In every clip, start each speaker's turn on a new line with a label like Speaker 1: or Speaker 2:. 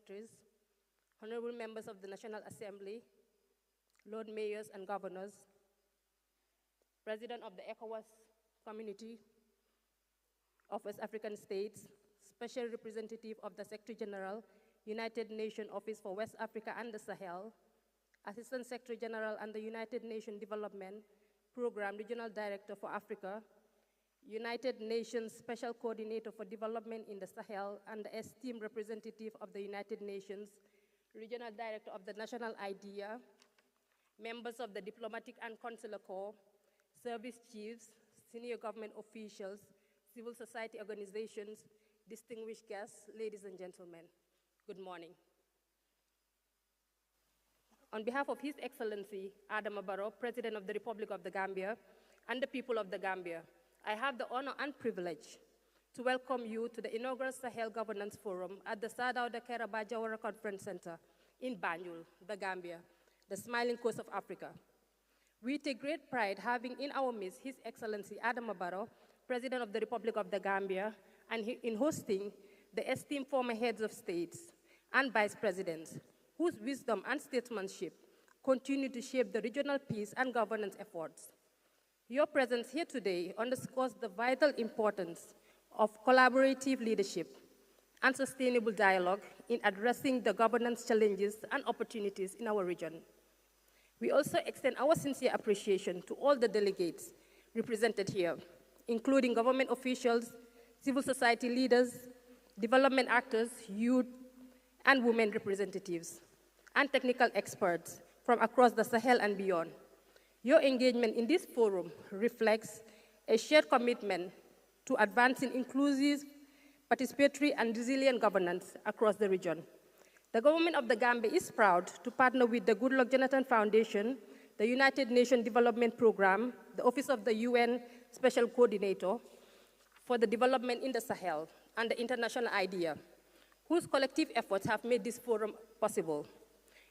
Speaker 1: dignitaries, honorable members of the National Assembly, Lord Mayors and Governors, President of the ECOWAS Community of West African States, Special Representative of the Secretary General, United Nations Office for West Africa and the Sahel, Assistant Secretary General and the United Nations Development Program Regional Director for Africa, United Nations Special Coordinator for Development in the Sahel, and the esteemed representative of the United Nations, Regional Director of the National IDEA, members of the Diplomatic and Consular Corps, service chiefs, senior government officials, civil society organizations, distinguished guests, ladies and gentlemen, good morning. On behalf of His Excellency Adama Barrow, President of the Republic of the Gambia, and the people of the Gambia, I have the honor and privilege to welcome you to the inaugural Sahel Governance Forum at the Sadauda Kairaba Jawara Conference Center in Banjul, the Gambia, the smiling coast of Africa. We take great pride having in our midst His Excellency Adama Barrow, President of the Republic of the Gambia, and in hosting the esteemed former heads of states and vice presidents, whose wisdom and statesmanship continue to shape the regional peace and governance efforts. Your presence here today underscores the vital importance of collaborative leadership and sustainable dialogue in addressing the governance challenges and opportunities in our region. We also extend our sincere appreciation to all the delegates represented here, including government officials, civil society leaders, development actors, youth, and women representatives, and technical experts from across the Sahel and beyond. Your engagement in this forum reflects a shared commitment to advancing inclusive, participatory, and resilient governance across the region. The government of the Gambia is proud to partner with the Goodluck Jonathan Foundation, the United Nations Development Program, the Office of the UN Special Coordinator for the Development in the Sahel, and the International IDEA, whose collective efforts have made this forum possible.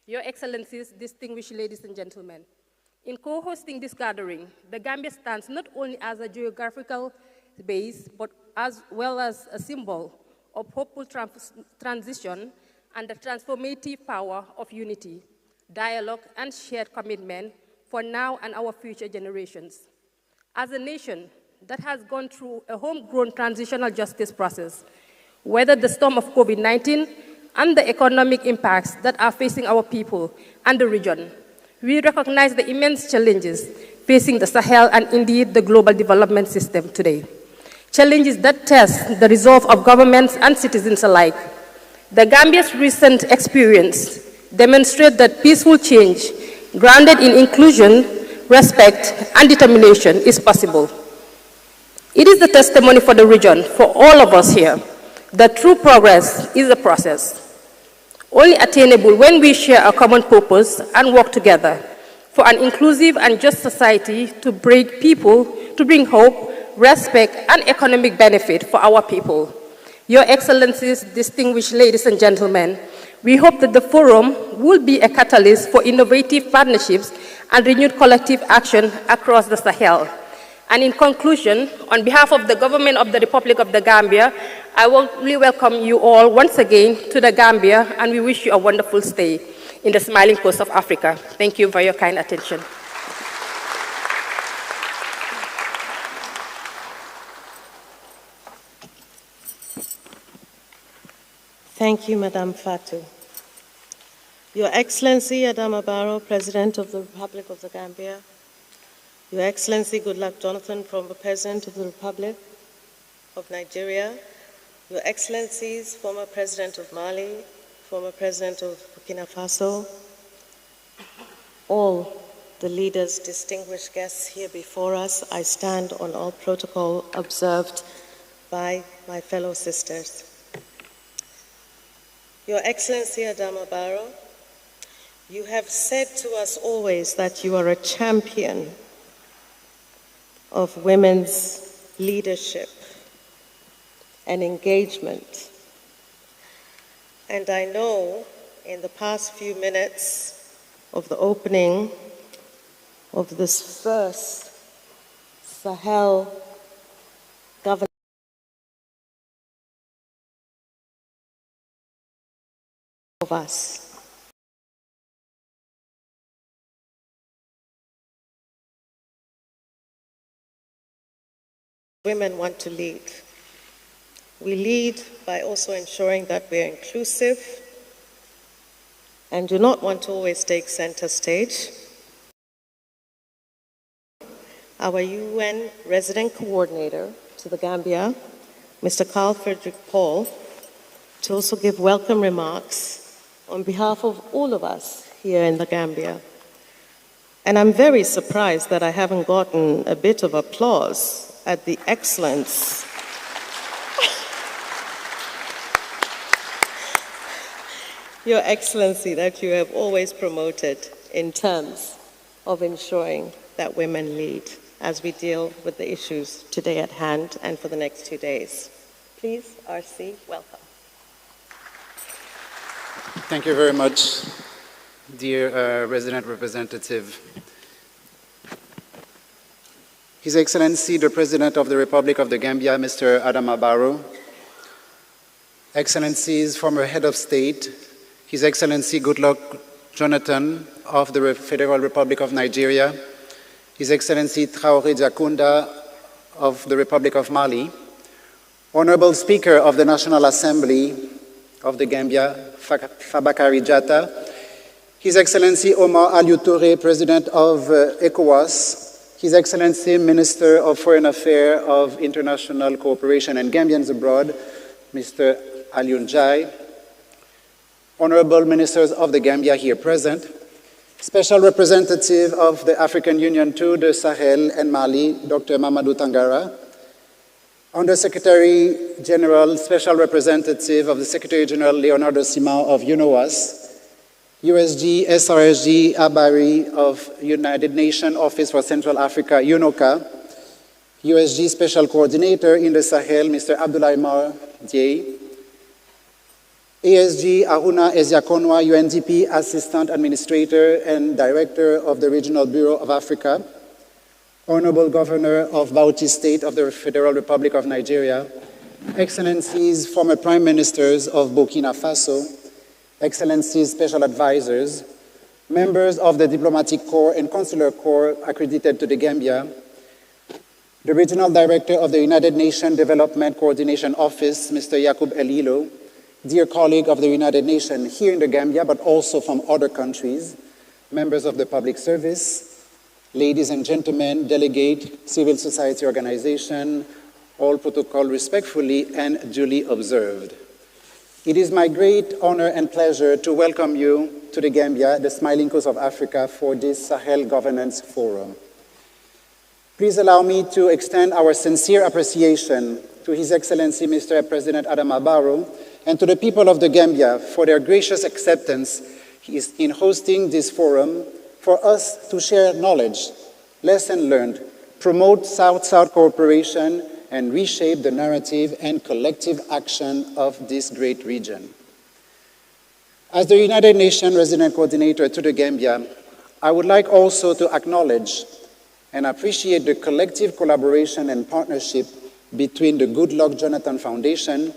Speaker 1: Your Excellencies, distinguished ladies and gentlemen, in co-hosting this gathering, the Gambia stands not only as a geographical base, but as well as a symbol of hopeful transition and the transformative power of unity, dialogue, and shared commitment for now and our future generations. As a nation that has gone through a homegrown transitional justice process, weathered the storm of COVID-19 and the economic impacts that are facing our people and the region, we recognize the immense challenges facing the Sahel and indeed the global development system today. Challenges that test the resolve of governments and citizens alike. The Gambia's recent experience demonstrates that peaceful change, grounded in inclusion, respect, and determination is possible. It is the testimony for the region, for all of us here, that true progress is a process, only attainable when we share a common purpose and work together for an inclusive and just society to bring hope, respect, and economic benefit for our people. Your Excellencies, distinguished ladies and gentlemen, we hope that the forum will be a catalyst for innovative partnerships and renewed collective action across the Sahel. And in conclusion, on behalf of the government of the Republic of the Gambia, I warmly welcome you all once again to the Gambia, and we wish you a wonderful stay in the smiling coast of Africa. Thank you for your kind attention.
Speaker 2: Thank you, Madame Fatou. Your Excellency Adama Barrow, President of the Republic of the Gambia, Your Excellency Goodluck Jonathan, former President of the Republic of Nigeria, Your Excellencies, former President of Mali, former President of Burkina Faso, all the leaders, distinguished guests here before us, I stand on all protocol observed by my fellow sisters. Your Excellency Adama Barrow, you have said to us always that you are a champion of women's leadership and engagement. And I know in the past few minutes of the opening of this first Sahel governance of us. Women want to lead. We lead by also ensuring that we are inclusive and do not want to always take center stage. Our UN resident coordinator to the Gambia, Mr. Carl Frederick Paul, to also give welcome remarks on behalf of all of us here in the Gambia. And I'm very surprised that I haven't gotten a bit of applause at the excellence Your Excellency, that you have always promoted in terms of ensuring that women lead as we deal with the issues today at hand and for the next 2 days. Please, RC, welcome.
Speaker 3: Thank you very much, dear Resident Representative. His Excellency, the President of the Republic of the Gambia, Mr. Adama Barrow, Excellencies, former Head of State, His Excellency Goodluck Jonathan of the Federal Republic of Nigeria, His Excellency Traoré Diakunda of the Republic of Mali, Honorable Speaker of the National Assembly of the Gambia, Fabakary Jatta, His Excellency Omar Aliou Touré, President of ECOWAS, His Excellency Minister of Foreign Affairs of International Cooperation and Gambians Abroad, Mr. Aliou Njai, Honorable Ministers of the Gambia here present, Special Representative of the African Union to the Sahel and Mali, Dr. Mamadou Tangara, Undersecretary General, Special Representative of the Secretary General Leonardo Simão of UNOWAS, USG SRSG Abari of United Nations Office for Central Africa, UNOCA, USG Special Coordinator in the Sahel, Mr. Abdoulaye Mar Dieye, ASG Aruna Eziakonwa, UNDP Assistant Administrator and Director of the Regional Bureau of Africa, Honorable Governor of Bauchi State of the Federal Republic of Nigeria, Excellencies, former Prime Ministers of Burkina Faso, Excellencies, Special Advisors, members of the Diplomatic Corps and Consular Corps accredited to the Gambia, the Regional Director of the United Nations Development Coordination Office, Mr. Yakub Elilo, dear colleague of the United Nations here in the Gambia, but also from other countries, members of the public service, ladies and gentlemen, delegate, civil society organization, all protocol respectfully and duly observed. It is my great honor and pleasure to welcome you to the Gambia, the Smiling Coast of Africa, for this Sahel Governance Forum. Please allow me to extend our sincere appreciation to His Excellency Mr. President Adama Barrow and to the people of the Gambia for their gracious acceptance in hosting this forum for us to share knowledge, lessons learned, promote South-South cooperation, and reshape the narrative and collective action of this great region. As the United Nations Resident Coordinator to the Gambia, I would like also to acknowledge and appreciate the collective collaboration and partnership between the Goodluck Jonathan Foundation,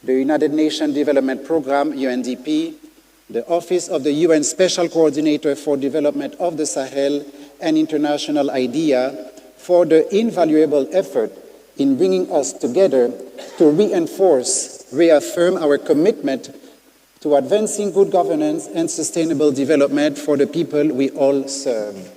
Speaker 3: the United Nations Development Programme, UNDP, the Office of the UN Special Coordinator for Development of the Sahel, and International IDEA for the invaluable effort in bringing us together to reaffirm our commitment to advancing good governance and sustainable development for the people we all serve.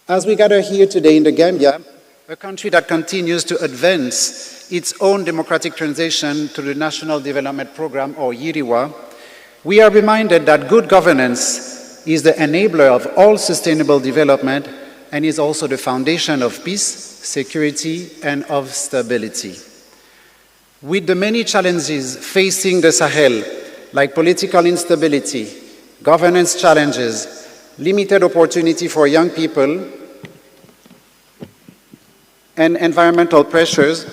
Speaker 3: As we gather here today in the Gambia, a country that continues to advance its own democratic transition to the National Development Programme, or YIRIWA, we are reminded that good governance is the enabler of all sustainable development and is also the foundation of peace, security, and of stability. With the many challenges facing the Sahel, like political instability, governance challenges, limited opportunity for young people, and environmental pressures,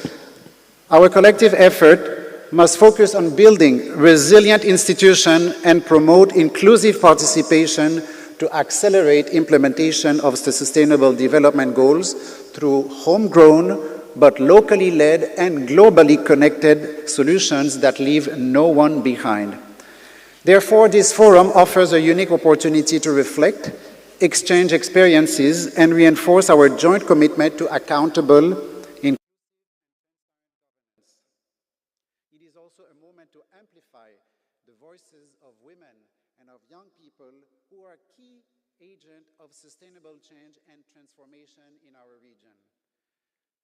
Speaker 3: our collective effort must focus on building resilient institutions and promote inclusive participation to accelerate implementation of the Sustainable Development Goals through homegrown but locally led and globally connected solutions that leave no one behind. Therefore, this forum offers a unique opportunity to reflect, exchange experiences, and reinforce our joint commitment to accountable, inclusive, governance. It is also a moment to amplify the voices of women and of young people who are key agents of sustainable change and transformation in our region.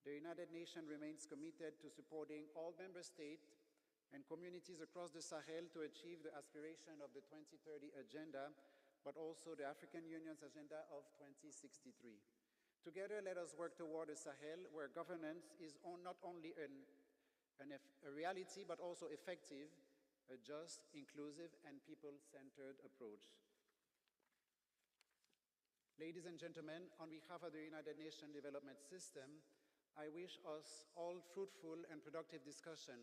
Speaker 3: The United Nations remains committed to supporting all member states and communities across the Sahel to achieve the aspiration of the 2030 Agenda, but also the African Union's Agenda of 2063. Together, let us work toward a Sahel where governance is not only a reality, but also effective, a just, inclusive, and people-centered approach. Ladies and gentlemen, on behalf of the United Nations Development System, I wish us all fruitful and productive discussion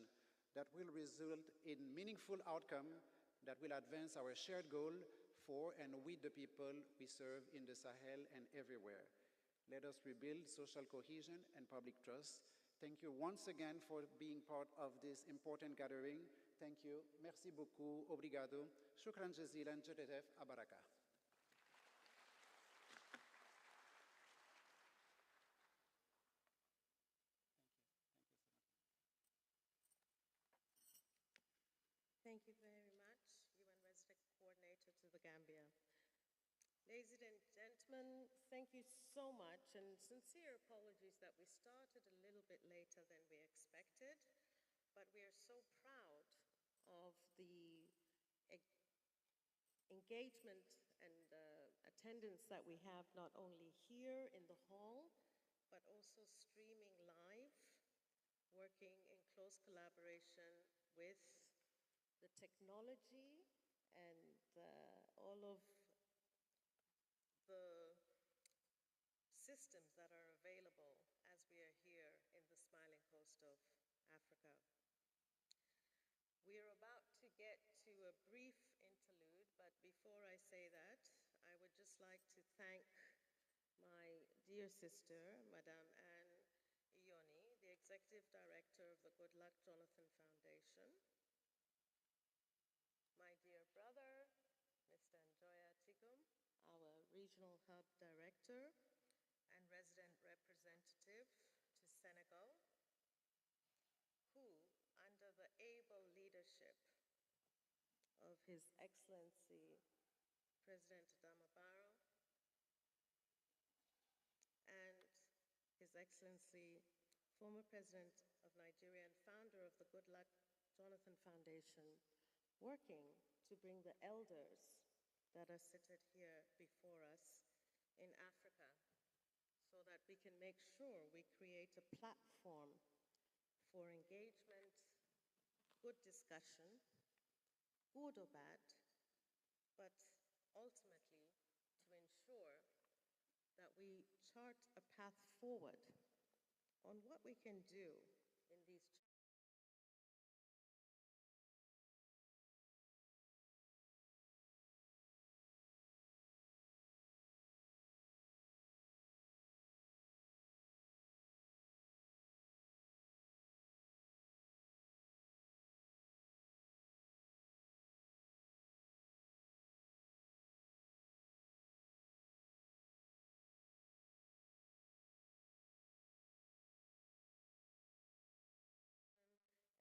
Speaker 3: that will result in meaningful outcome that will advance our shared goal for and with the people we serve in the Sahel and everywhere. Let us rebuild social cohesion and public trust. Thank you once again for being part of this important gathering. Thank you. Merci beaucoup. Obrigado. Shukran jazilan. Jededef abaraka.
Speaker 2: Thank you very much, UN Resident Coordinator to the Gambia. Ladies and gentlemen, thank you so much, and sincere apologies that we started a little bit later than we expected, but we are so proud of the engagement and attendance that we have not only here in the hall, but also streaming live, working in close collaboration with the technology and all of the systems that are available as we are here in the smiling coast of Africa. We are about to get to a brief interlude, but before I say that, I would just like to thank my dear sister, Madame Anne Ioni, the Executive Director of the Good Luck Jonathan Foundation, my dear brother, Mr. Njoya Tigum, our Regional Hub Director and Resident Representative to Senegal, who, under the able leadership of His Excellency President Adama Barrow and His Excellency former President of Nigeria and founder of the Good Luck Jonathan Foundation, working to bring the elders that are seated here before us in Africa so that we can make sure we create a platform for engagement, good discussion, good or bad, but ultimately to ensure that we chart a path forward on what we can do in these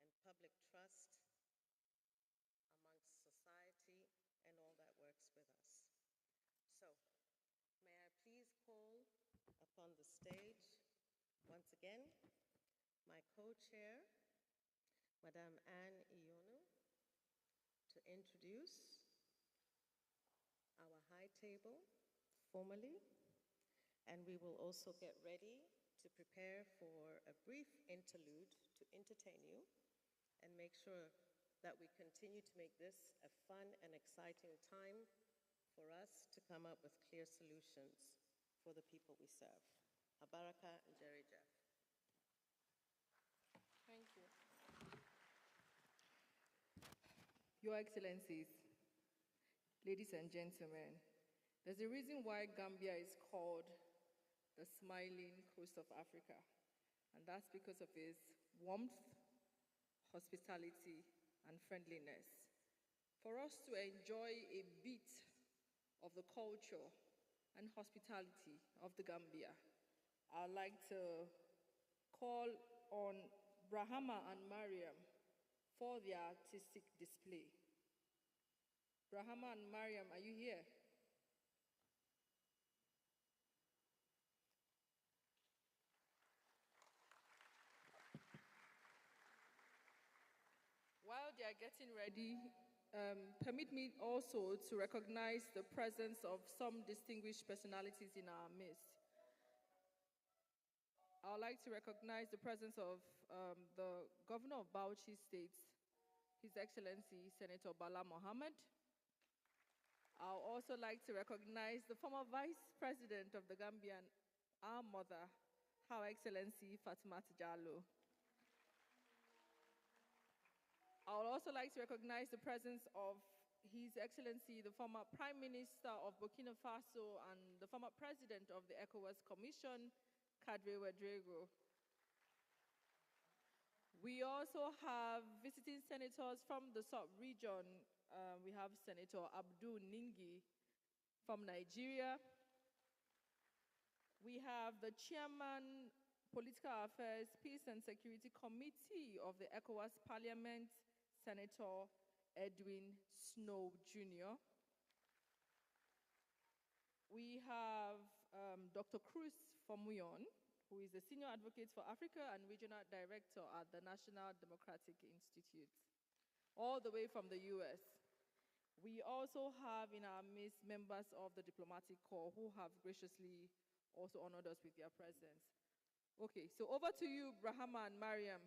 Speaker 2: and public trust amongst society and all that works with us. So, may I please call upon the stage, once again, my co-chair, Madame Anne Ionu, to introduce our high table formally, and we will also get ready to prepare for a brief interlude to entertain you and make sure that we continue to make this a fun and exciting time for us to come up with clear solutions for the people we serve. Abaraka and Jerry Jeff.
Speaker 1: Thank you. Your Excellencies, ladies and gentlemen, there's a reason why Gambia is called the smiling coast of Africa, and that's because of its warmth, hospitality, and friendliness.
Speaker 4: for us to enjoy a bit of the culture and hospitality of the Gambia, I'd like to call on Brahama and Mariam for their artistic display. Brahama and Mariam, are you here? While they are getting ready, permit me also to recognize the presence of some distinguished personalities in our midst. I would like to recognize the presence of the Governor of Bauchi State, His Excellency Senator Bala Mohammed. I would also like to recognize the former Vice President of the Gambian, our mother, Her Excellency Fatimat Jallo. I would also like to recognize the presence of His Excellency, the former Prime Minister of Burkina Faso and the former President of the ECOWAS Commission, Kadri Ouedraogo. We also have visiting senators from the sub-region. We have Senator Abdul Ningi from Nigeria. We have the Chairman, Political Affairs, Peace and Security Committee of the ECOWAS Parliament, Senator Edwin Snow Jr. We have Dr. Cruz Fomuyon, who is the Senior Advocate for Africa and Regional Director at the National Democratic Institute, all the way from the US. We also have in our midst members of the diplomatic corps who have graciously also honored us with their presence. Okay, so over to you, Brahama and Mariam.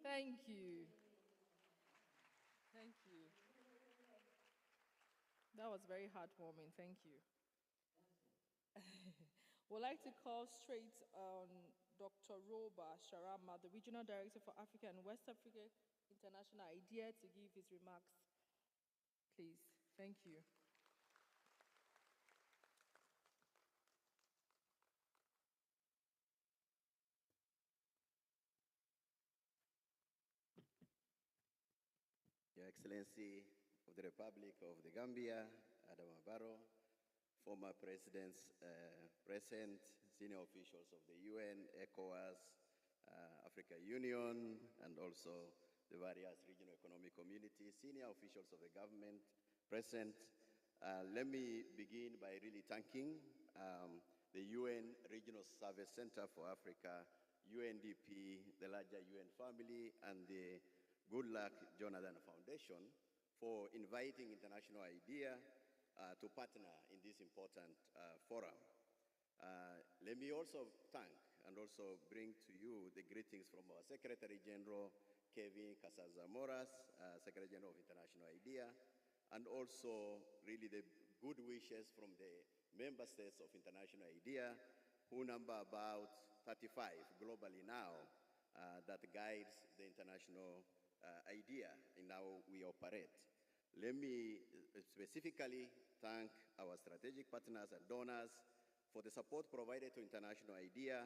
Speaker 4: Thank you. Thank you. That was very heartwarming. Thank you. We'd like to call straight on Dr. Roba Sharama, the Regional Director for Africa and West Africa International IDEA, to give his remarks. Please. Thank you.
Speaker 5: Your Excellency of the Republic of the Gambia, Adama Barrow, former presidents present, senior officials of the UN, ECOWAS, Africa Union, and also the various regional economic communities, senior officials of the government present. Let me begin by really thanking the UN Regional Service Center for Africa, UNDP, the larger UN family, and the Good Luck Jonathan Foundation for inviting International IDEA to partner in this important forum. Let me also thank and also bring to you the greetings from our Secretary General, Kevin Casazamoras, Secretary General of International IDEA, and also really the good wishes from the member states of International IDEA, who number about 35 globally now, that guides the international IDEA in how we operate. Let me specifically thank our strategic partners and donors for the support provided to International IDEA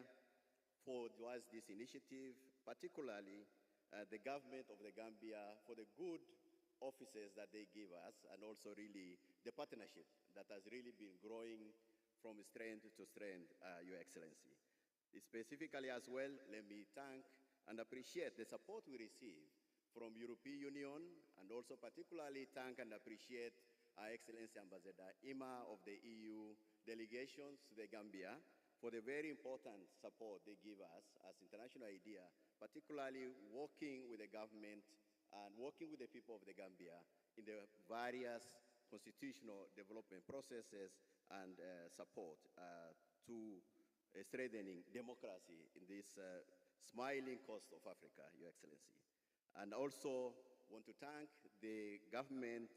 Speaker 5: towards this initiative, particularly the government of the Gambia for the good offices that they give us, and also really the partnership that has really been growing from strength to strength, Your Excellency. Specifically as well, let me thank and appreciate the support we receive from European Union, and also particularly thank and appreciate Our Excellency Ambassador Ima of the EU delegations to the Gambia for the very important support they give us as International IDEA, particularly working with the government and working with the people of the Gambia in the various constitutional development processes and support to strengthening democracy in this smiling coast of Africa, Your Excellency. And also want to thank the government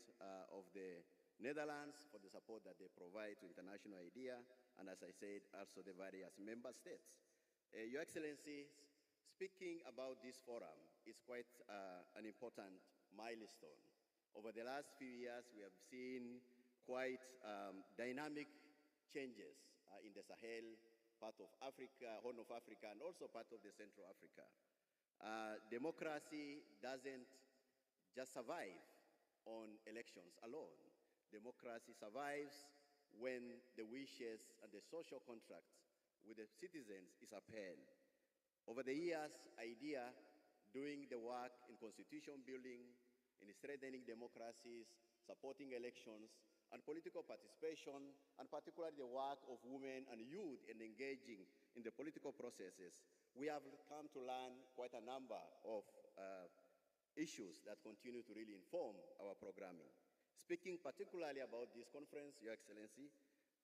Speaker 5: of the Netherlands for the support that they provide to International IDEA, and as I said, also the various member states. Your Excellencies, speaking about this forum is quite an important milestone. Over the last few years, we have seen quite dynamic changes in the Sahel, part of Africa, Horn of Africa, and also part of the Central Africa. Democracy doesn't just survive on elections alone. Democracy survives when the wishes and the social contract with the citizens is upheld. Over the years, IDEA doing the work in constitution building, in strengthening democracies, supporting elections, and political participation, and particularly the work of women and youth in engaging in the political processes, we have come to learn quite a number of issues that continue to really inform our programming. Speaking particularly about this conference, Your Excellency,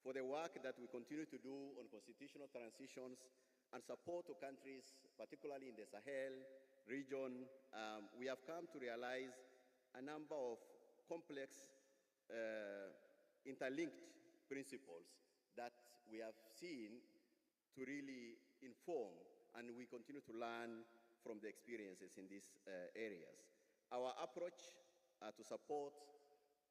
Speaker 5: for the work that we continue to do on constitutional transitions and support to countries, particularly in the Sahel region, we have come to realize a number of complex, interlinked principles that we have seen to really inform, and we continue to learn from the experiences in these areas. Our approach to support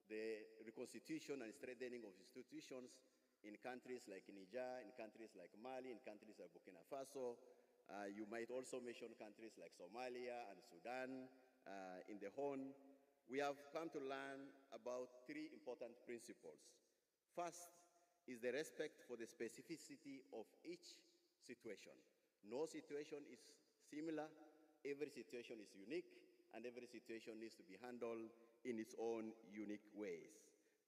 Speaker 5: the reconstitution and strengthening of institutions in countries like Niger, in countries like Mali, in countries like Burkina Faso. You might also mention countries like Somalia and Sudan in the Horn. We have come to learn about three important principles. First is the respect for the specificity of each situation. No situation is similar, every situation is unique, and every situation needs to be handled in its own unique ways.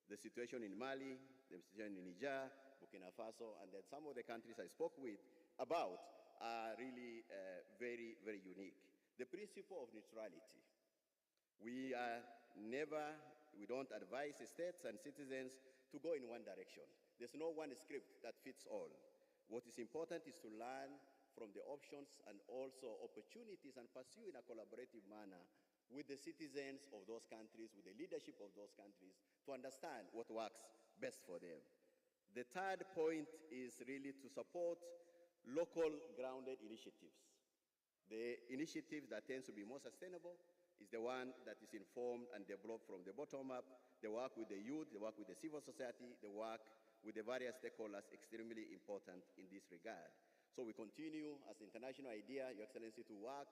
Speaker 5: The situation in Mali, the situation in Niger, Burkina Faso, and then some of the countries I spoke with about are really very, very unique. The principle of neutrality. We don't advise states and citizens to go in one direction. There's no one script that fits all. What is important is to learn from the options and also opportunities and pursue in a collaborative manner with the citizens of those countries, with the leadership of those countries, to understand what works best for them. The third point is really to support local grounded initiatives. The initiative that tends to be more sustainable is the one that is informed and developed from the bottom up. The work with the youth, the work with the civil society, the work with the various stakeholders, extremely important in this regard. So we continue as the international idea, Your Excellency, to work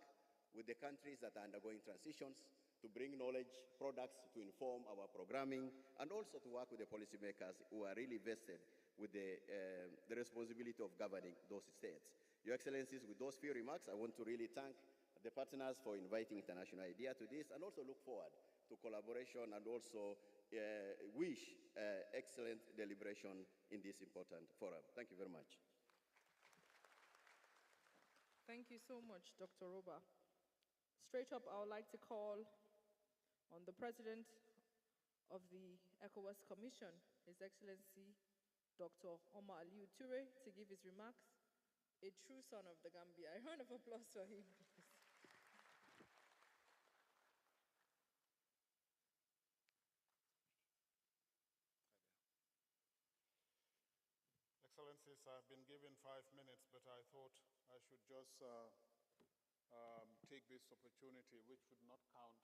Speaker 5: with the countries that are undergoing transitions, to bring knowledge, products to inform our programming, and also to work with the policymakers who are really vested with the responsibility of governing those states. Your Excellencies, with those few remarks, I want to really thank the partners for inviting International IDEA to this, and also look forward to collaboration, and also wish excellent deliberation in this important forum. Thank you very much.
Speaker 4: Thank you so much, Dr. Roba. Straight up, I would like to call on the President of the ECOWAS Commission, His Excellency Dr. Omar Aliu Toure, to give his remarks. A true son of the Gambia. A round of applause for him.
Speaker 6: Excellencies, I've been given 5 minutes, but I thought I should just take this opportunity, which would not count,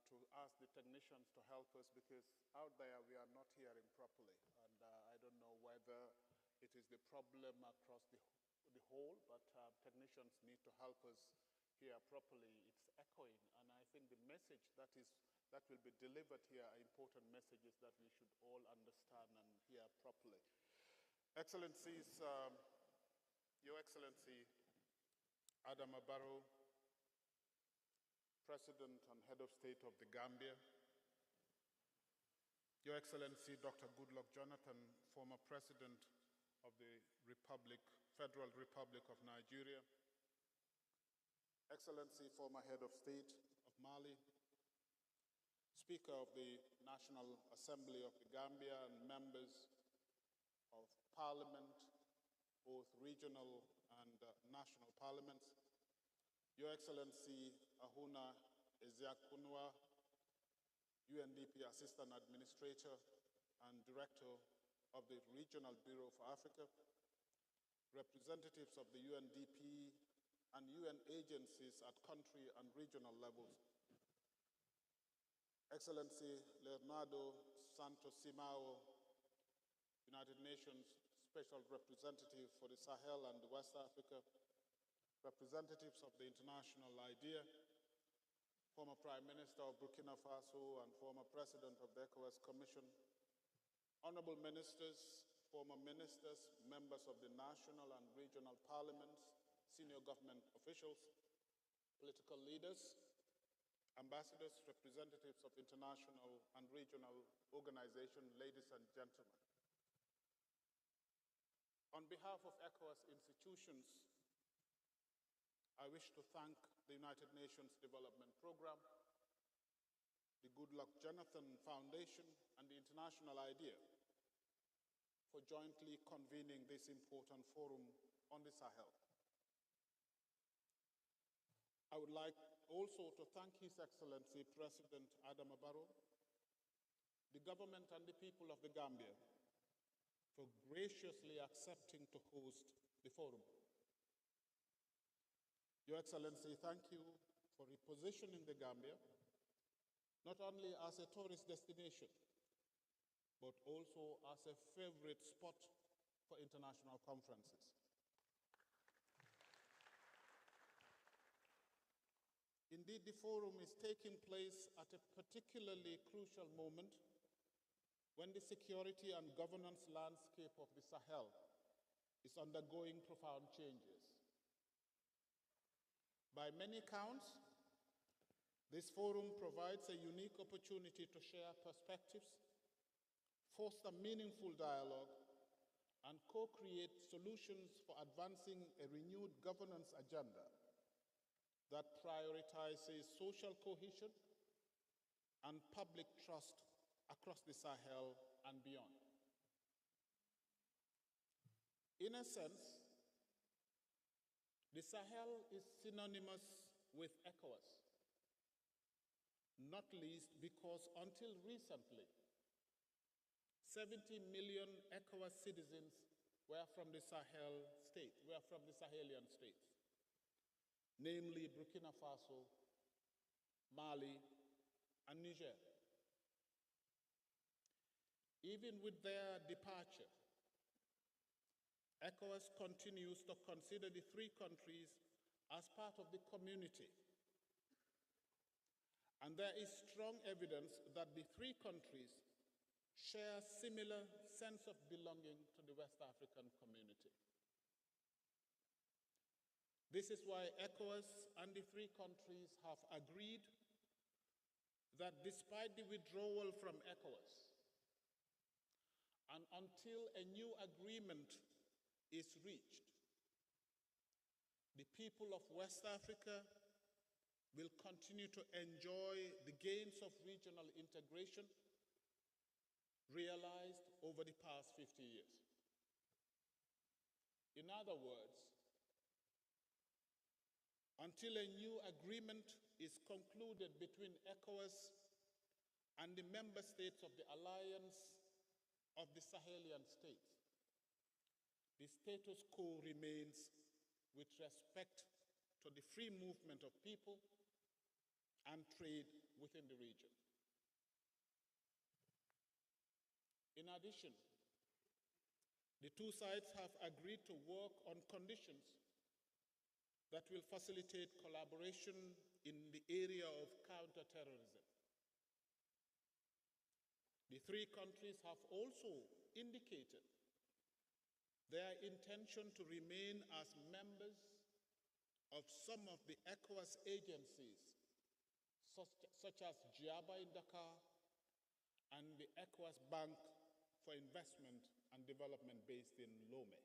Speaker 6: to ask the technicians to help us, because out there we are not hearing properly. And I don't know whether it is the problem across the whole, but technicians need to help us hear properly. It's echoing, and I think the message that will be delivered here are important messages that we should all understand and hear properly. Excellencies, Your Excellency Adama Barrow, President and Head of State of the Gambia, Your Excellency Dr. Goodluck Jonathan, former President of the Federal Republic of Nigeria, Excellency former Head of State of Mali, Speaker of the National Assembly of the Gambia, and members of Parliament, both regional and national parliaments, Your Excellency Ahuna Ezeakunwa, UNDP Assistant Administrator and Director of the Regional Bureau for Africa, representatives of the UNDP and UN agencies at country and regional levels, Excellency Leonardo Santos Simao, United Nations Special Representative for the Sahel and West Africa, representatives of the International IDEA, former Prime Minister of Burkina Faso and former President of the ECOWAS Commission, honorable ministers, former ministers, members of the national and regional parliaments, senior government officials, political leaders, ambassadors, representatives of international and regional organizations, ladies and gentlemen. On behalf of ECOWAS institutions, I wish to thank the United Nations Development Programme, the Goodluck Jonathan Foundation, and the International IDEA for jointly convening this important forum on the Sahel. I would like also to thank His Excellency President Adama Barrow, the government and the people of the Gambia for graciously accepting to host the forum. Your Excellency, thank you for repositioning the Gambia not only as a tourist destination, but also as a favorite spot for international conferences. Indeed, the forum is taking place at a particularly crucial moment when the security and governance landscape of the Sahel is undergoing profound changes. By many counts, this forum provides a unique opportunity to share perspectives, foster meaningful dialogue, and co-create solutions for advancing a renewed governance agenda that prioritizes social cohesion and public trust across the Sahel and beyond. In a sense, The Sahel is synonymous with ECOWAS, not least because until recently, 70 million ECOWAS citizens were from the Sahelian states, namely Burkina Faso, Mali, and Niger. Even with their departure, ECOWAS continues to consider the three countries as part of the community. And there is strong evidence that the three countries share a similar sense of belonging to the West African community. This is why ECOWAS and the three countries have agreed that despite the withdrawal from ECOWAS, and until a new agreement is reached, the people of West Africa will continue to enjoy the gains of regional integration realized over the past 50 years. In other words, until a new agreement is concluded between ECOWAS and the member states of the Alliance of the Sahelian states, the status quo remains with respect to the free movement of people and trade within the region. In addition, the two sides have agreed to work on conditions that will facilitate collaboration in the area of counterterrorism. The three countries have also indicated their intention to remain as members of some of the ECOWAS agencies, such as GIABA in Dakar and the ECOWAS Bank for Investment and Development based in Lomé.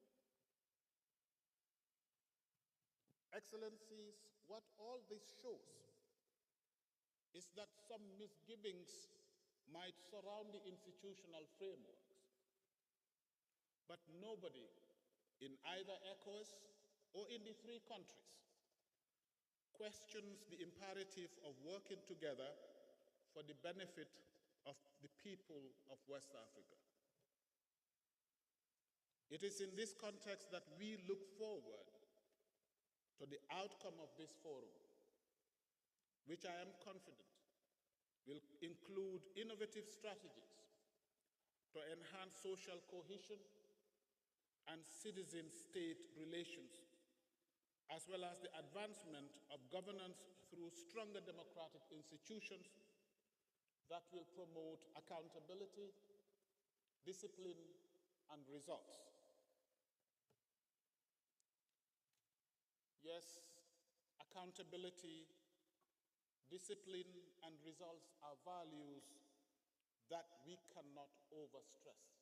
Speaker 6: Excellencies, what all this shows is that some misgivings might surround the institutional frameworks, but nobody in either ECOWAS or in the three countries questions the imperative of working together for the benefit of the people of West Africa. It is in this context that we look forward to the outcome of this forum, which I am confident will include innovative strategies to enhance social cohesion and citizen-state relations, as well as the advancement of governance through stronger democratic institutions that will promote accountability, discipline, and results. Yes, accountability, discipline, and results are values that we cannot overstress.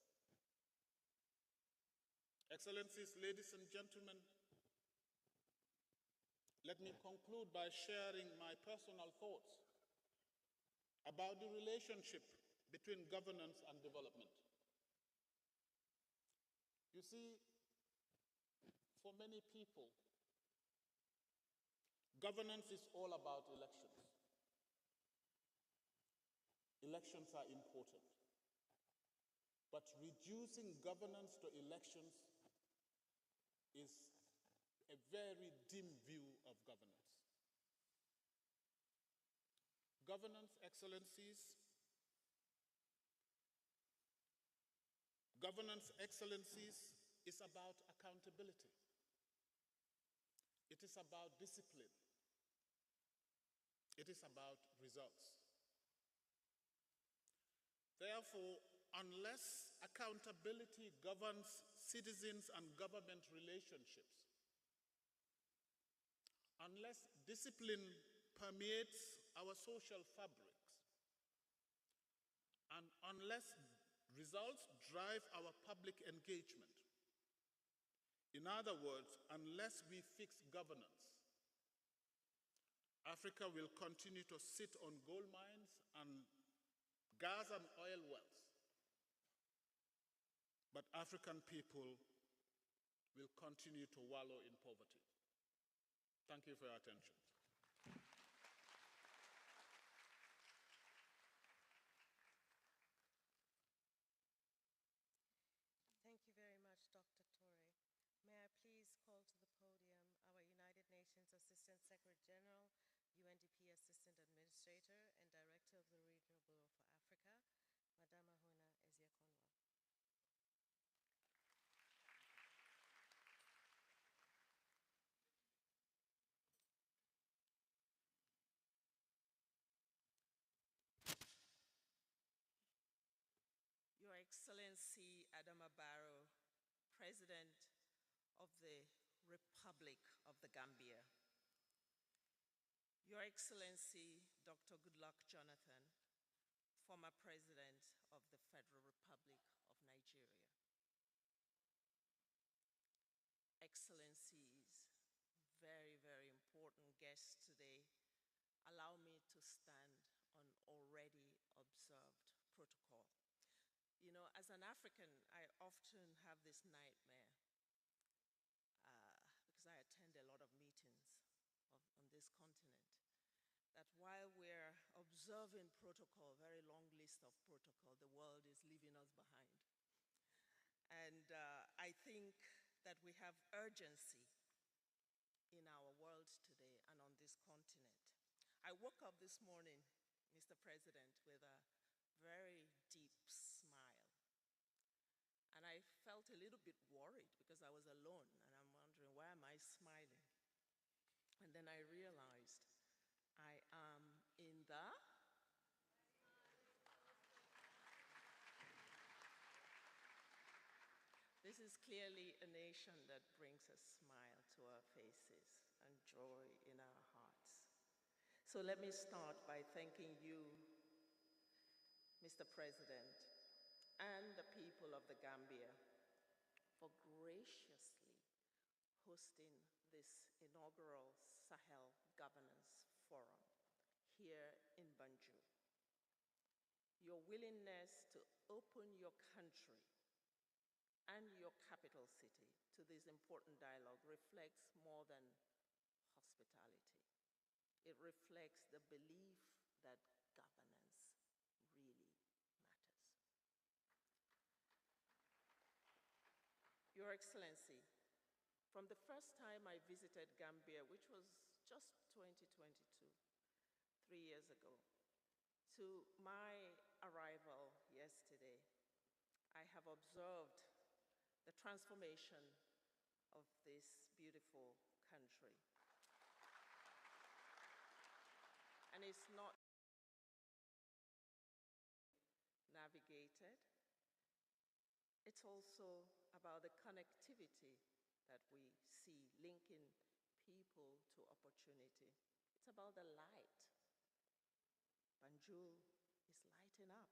Speaker 6: Excellencies, ladies and gentlemen, let me conclude by sharing my personal thoughts about the relationship between governance and development. You see, for many people, governance is all about elections. Elections are important, but reducing governance to elections is a very dim view of governance. Governance, excellencies, is about accountability. It is about discipline. It is about results. Therefore, unless accountability governs citizens and government relationships, unless discipline permeates our social fabrics, and unless results drive our public engagement, in other words, unless we fix governance, Africa will continue to sit on gold mines and gas and oil wells, but African people will continue to wallow in poverty. Thank you for your attention.
Speaker 2: Thank you very much, Dr. Torre. May I please call to the podium our United Nations Assistant Secretary General, UNDP Assistant Administrator, and Director of the Regional Bureau for Africa, Madame Ahuna Eziakonwa.
Speaker 7: Your Excellency Adama Barrow, President of the Republic of the Gambia, Your Excellency Dr. Goodluck Jonathan, former President of the Federal Republic of Nigeria, Excellencies, very, very important guests today, allow me to stand on already observed protocol. You know, as an African, I often have this nightmare because I attend a lot of meetings on this continent, that while we're observing protocol, very long list of protocol, the world is leaving us behind. And I think that we have urgency in our world today and on this continent. I woke up this morning, Mr. President, with a very deep smile. And I felt a little bit worried because I was alone and I'm wondering, why am I smiling? And then I realized I am in the This is clearly a nation that brings a smile to our faces and joy in our hearts. So let me start by thanking you, Mr. President, and the people of the Gambia for graciously hosting this inaugural Sahel Governance Forum here in Banjul. Your willingness to open your country and your capital city to this important dialogue reflects more than hospitality. It reflects the belief that governance really matters. Your Excellency, from the first time I visited Gambia, which was just 2022, 3 years ago, to my arrival yesterday, I have observed the transformation of this beautiful country. And it's not navigated. It's also about the connectivity that we see linking people to opportunity. It's about the light. Banjul is lighting up.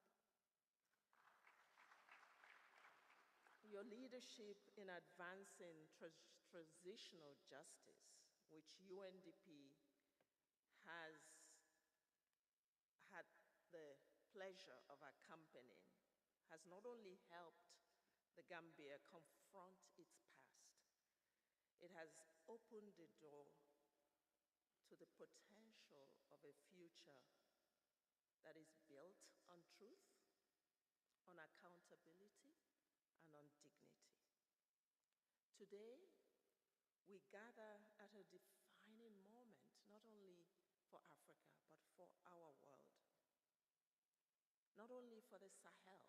Speaker 7: Your leadership in advancing transitional justice, which UNDP has had the pleasure of accompanying, has not only helped the Gambia confront its past, it has opened the door to the potential of a future that is built on truth, on accountability, and on dignity. Today, we gather at a defining moment, not only for Africa, but for our world. Not only for the Sahel,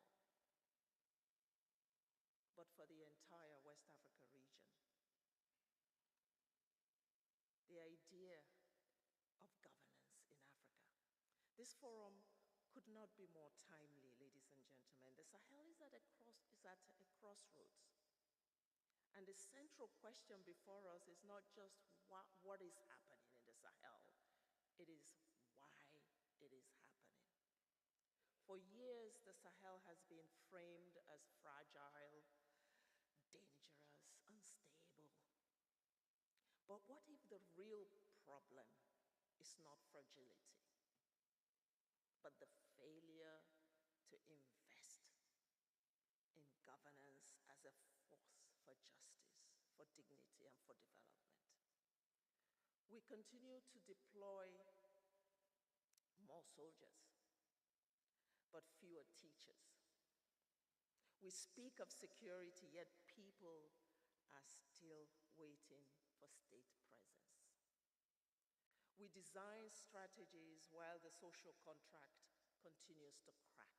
Speaker 7: but for the entire West Africa region. The idea of governance in Africa. This forum could not be more timely, ladies and gentlemen. The Sahel is at a crossroads. And the central question before us is not just what is happening in the Sahel, it is why it is happening. For years, the Sahel has been framed as fragile, dangerous, unstable. But what if the real problem is not fragility, but the failure to invest in governance as a force for justice, for dignity, and for development? We continue to deploy more soldiers, but fewer teachers. We speak of security, yet people are still waiting for state presence. We design strategies while the social contract continues to crack.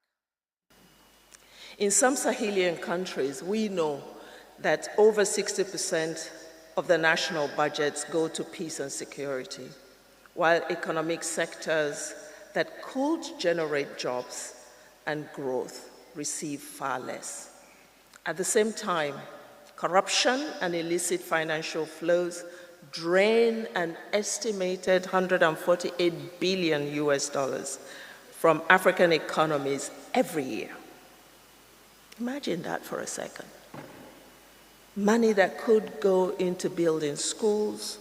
Speaker 7: In some Sahelian countries, we know that over 60% of the national budgets go to peace and security, while economic sectors that could generate jobs and growth receive far less. At the same time, corruption and illicit financial flows drain an estimated $148 billion from African economies every year. Imagine that for a second. Money that could go into building schools,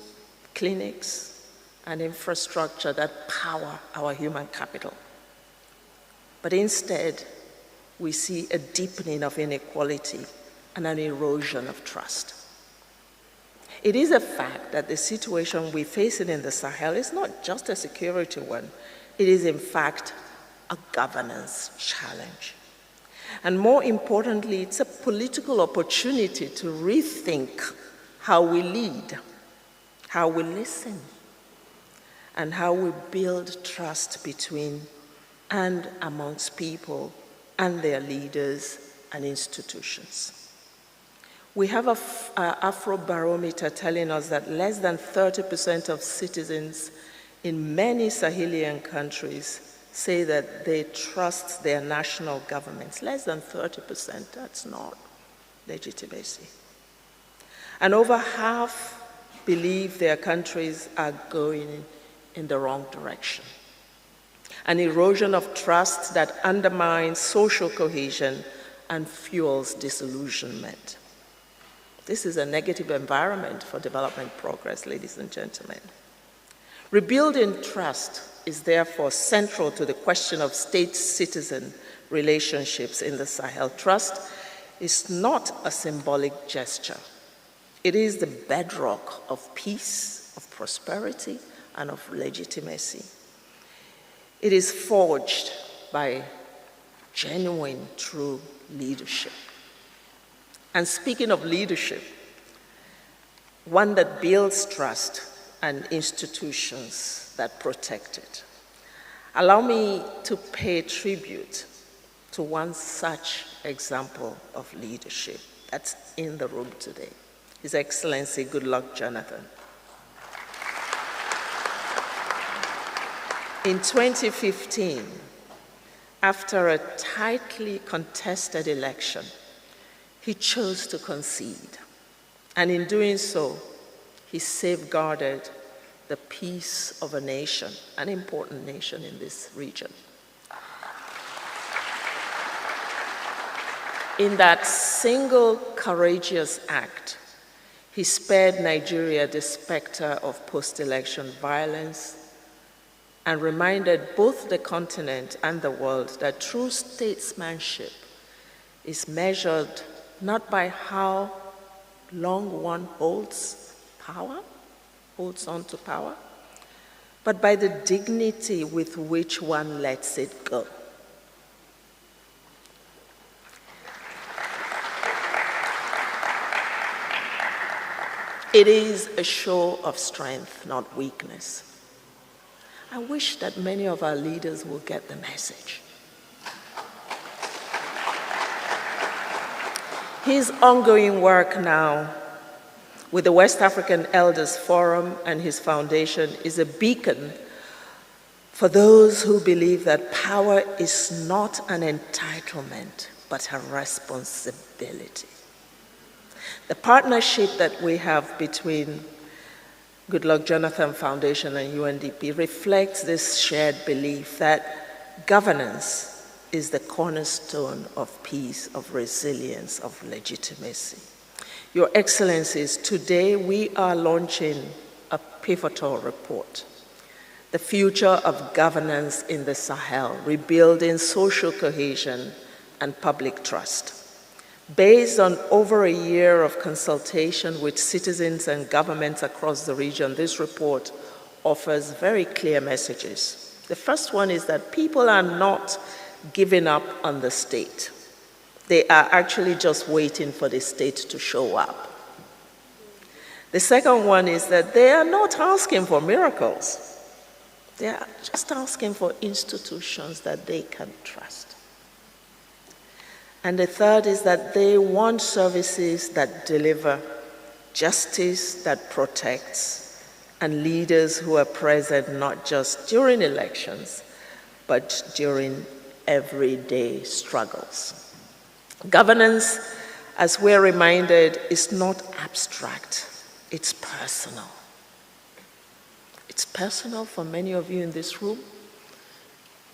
Speaker 7: clinics, and infrastructure that power our human capital. But instead, we see a deepening of inequality and an erosion of trust. It is a fact that the situation we're facing in the Sahel is not just a security one. It is, in fact, a governance challenge. And more importantly, it's a political opportunity to rethink how we lead, how we listen, and how we build trust between and amongst people and their leaders and institutions. We have an Afrobarometer telling us that less than 30% of citizens in many Sahelian countries say that they trust their national governments. Less than 30%, that's not legitimacy. And over half believe their countries are going in the wrong direction. An erosion of trust that undermines social cohesion and fuels disillusionment. This is a negative environment for development progress, ladies and gentlemen. Rebuilding trust is therefore central to the question of state-citizen relationships in the Sahel. Trust is not a symbolic gesture. It is the bedrock of peace, of prosperity, and of legitimacy. It is forged by genuine, true leadership. And speaking of leadership, one that builds trust and institutions that protect it. Allow me to pay tribute to one such example of leadership that's in the room today, His Excellency Goodluck Jonathan. In 2015, after a tightly contested election, he chose to concede. And in doing so, he safeguarded the peace of a nation, an important nation in this region. In that single courageous act, he spared Nigeria the specter of post-election violence and reminded both the continent and the world that true statesmanship is measured not by how long one holds on to power, but by the dignity with which one lets it go. It is a show of strength, not weakness. I wish that many of our leaders will get the message. His ongoing work now with the West African Elders Forum and his foundation is a beacon for those who believe that power is not an entitlement, but a responsibility. The partnership that we have between Goodluck Jonathan Foundation and UNDP reflects this shared belief that governance is the cornerstone of peace, of resilience, of legitimacy. Your Excellencies, today we are launching a pivotal report, The Future of Governance in the Sahel, Rebuilding Social Cohesion and Public Trust. Based on over a year of consultation with citizens and governments across the region, this report offers very clear messages. The first one is that people are not giving up on the state. They are actually just waiting for the state to show up. The second one is that they are not asking for miracles. They are just asking for institutions that they can trust. And the third is that they want services that deliver, justice that protects, and leaders who are present not just during elections, but during everyday struggles. Governance, as we're reminded, is not abstract, it's personal. It's personal for many of you in this room.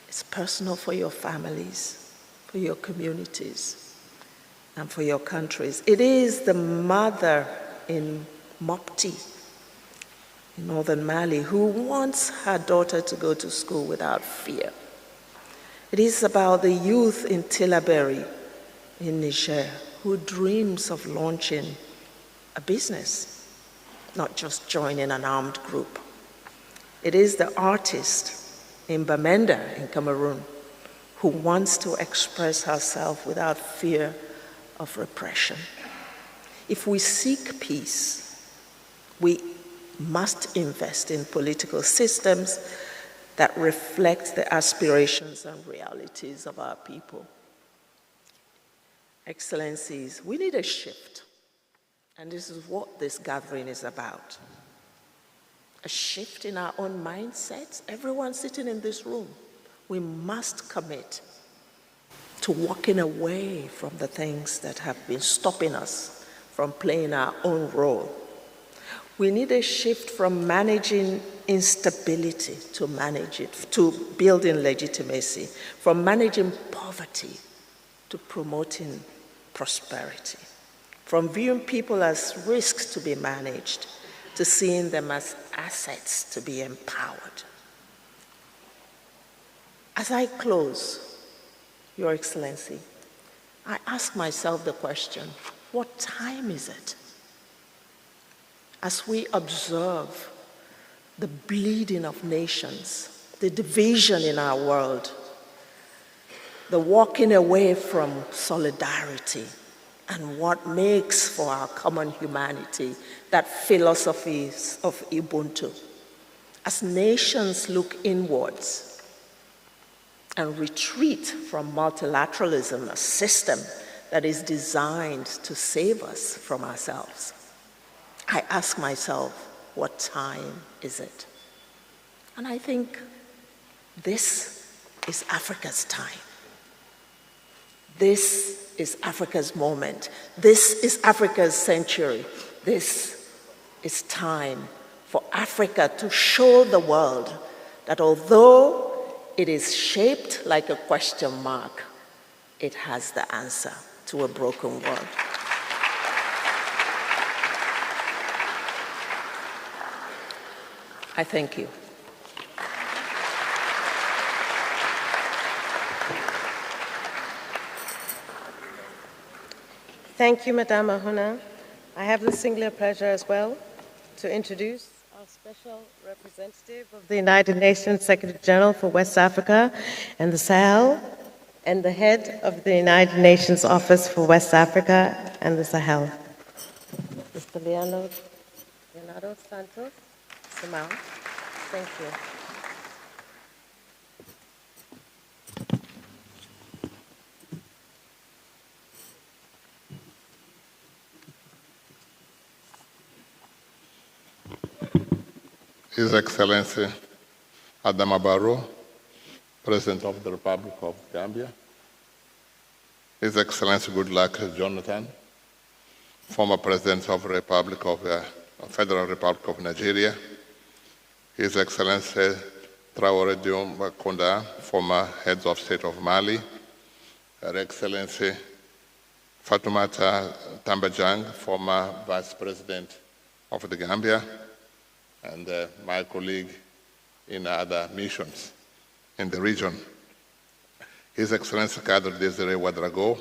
Speaker 7: It's personal for your families, for your communities, and for your countries. It is the mother in Mopti, in northern Mali, who wants her daughter to go to school without fear. It is about the youth in Tillaberi, in Niger, who dreams of launching a business, not just joining an armed group. It is the artist in Bamenda, in Cameroon, who wants to express herself without fear of repression. If we seek peace, we must invest in political systems that reflect the aspirations and realities of our people. Excellencies, we need a shift, and this is what this gathering is about. A shift in our own mindsets. Everyone sitting in this room, we must commit to walking away from the things that have been stopping us from playing our own role. We need a shift from managing instability to building legitimacy, from managing poverty to promoting prosperity, from viewing people as risks to be managed to seeing them as assets to be empowered. As I close, Your Excellency, I ask myself the question, what time is it? As we observe the bleeding of nations, the division in our world, the walking away from solidarity, and what makes for our common humanity, that philosophy of Ubuntu. As nations look inwards and retreat from multilateralism, a system that is designed to save us from ourselves, I ask myself, what time is it? And I think this is Africa's time. This is Africa's moment. This is Africa's century. This is time for Africa to show the world that although it is shaped like a question mark, it has the answer to a broken world. I thank you.
Speaker 2: Thank you, Madame Ahuna. I have the singular pleasure as well to introduce our special representative of the United Nations Secretary General for West Africa and the Sahel, and the head of the United Nations Office for West Africa and the Sahel, Mr. Leonardo Santos Simão. Thank you.
Speaker 6: His Excellency Adama Barrow, President of the Republic of Gambia, His Excellency Goodluck Jonathan, former President of the Republic of Federal Republic of Nigeria, His Excellency Traoré Diom Konda, former Head of State of Mali, Her Excellency Fatoumata Tambajang, former Vice President of the Gambia, and my colleague in other missions in the region. His Excellency Kadri Desiré Ouedraogo,